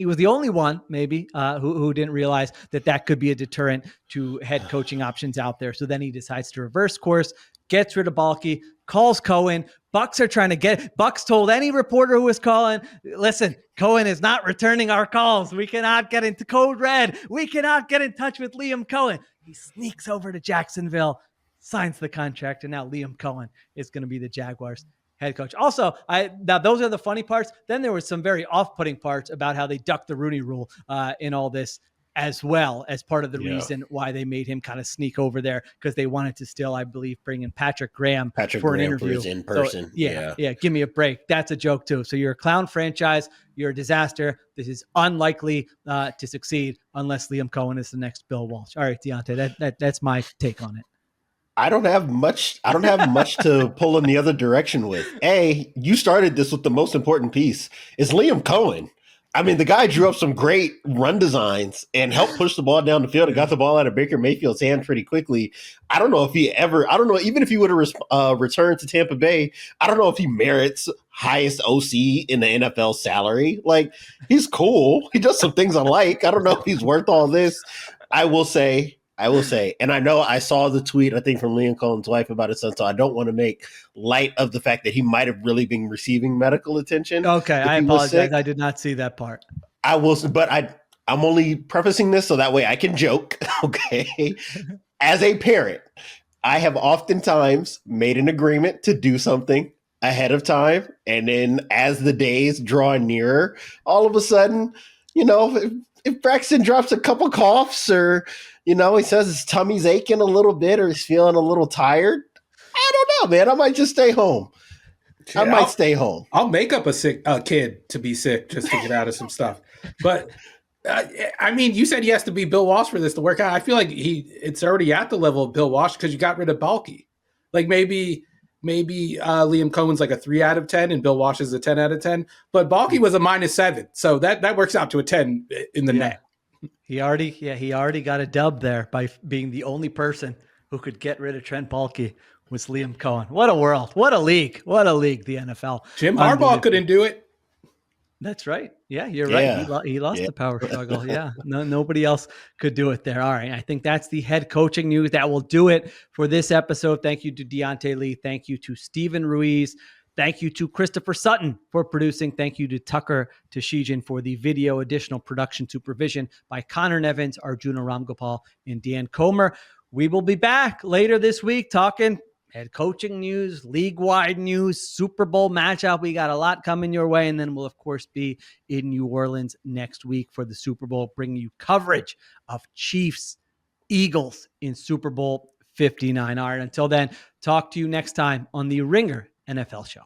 was the only one, maybe, who didn't realize that could be a deterrent to head coaching options out there. So then he decides to reverse course, gets rid of Baalke, calls Cohen. Bucks are trying to Bucks told any reporter who was calling, listen, Cohen is not returning our calls. We cannot get into code red. We cannot get in touch with Liam Cohen. He sneaks over to Jacksonville, signs the contract, and now Liam Cohen is going to be the Jaguars head coach. Also, now those are the funny parts. Then there was some very off-putting parts about how they ducked the Rooney Rule in all this, as well as part of the reason why they made him kind of sneak over there, because they wanted to still, I believe, bring in Patrick Graham for an interview. In person. So, yeah. Give me a break. That's a joke too. So you're a clown franchise. You're a disaster. This is unlikely to succeed unless Liam Cohen is the next Bill Walsh. All right, Diante, that's my take on it. I don't have much to pull in the other direction with. You started this with the most important piece. Is Liam Cohen. I mean, the guy drew up some great run designs and helped push the ball down the field and got the ball out of Baker Mayfield's hand pretty quickly. I don't know, even if he would have returned to Tampa Bay, I don't know if he merits highest OC in the NFL salary. He's cool. He does some things I like. I don't know if he's worth all this. I will say, and I know I saw the tweet, I think, from Liam Cohen's wife about his son, so I don't want to make light of the fact that he might have really been receiving medical attention. Okay, I apologize. I did not see that part. I'm only prefacing this so that way I can joke, okay? As a parent, I have oftentimes made an agreement to do something ahead of time, and then as the days draw nearer, all of a sudden, if Braxton drops a couple coughs or he says his tummy's aching a little bit or he's feeling a little tired, I don't know, man. I might just stay home. Stay home. I'll make up a kid to be sick just to get out of some stuff. But I mean, you said he has to be Bill Walsh for this to work out. I feel like it's already at the level of Bill Walsh because you got rid of Baalke. Maybe Liam Cohen's like a 3 out of 10 and Bill Walsh is a 10 out of 10. But Baalke was a -7, so that works out to a 10 in the net. He already got a dub there by being the only person who could get rid of Trent Baalke was Liam Cohen. What a world. What a league, the NFL. Jim Harbaugh couldn't do it. That's right. Yeah, you're right. He lost the power struggle. Yeah, nobody else could do it there. All right. I think that's the head coaching news. That will do it for this episode. Thank you to Diante Lee. Thank you to Stephen Ruiz. Thank you to Christopher Sutton for producing. Thank you to Tucker Tashjian for the video. Additional production supervision by Conor Nevins, Arjuna Ramgopal, and Dan Comer. We will be back later this week talking head coaching news, league-wide news, Super Bowl matchup. We got a lot coming your way. And then we'll, of course, be in New Orleans next week for the Super Bowl, bringing you coverage of Chiefs, Eagles in Super Bowl 59. All right, until then, talk to you next time on the Ringer NFL Show.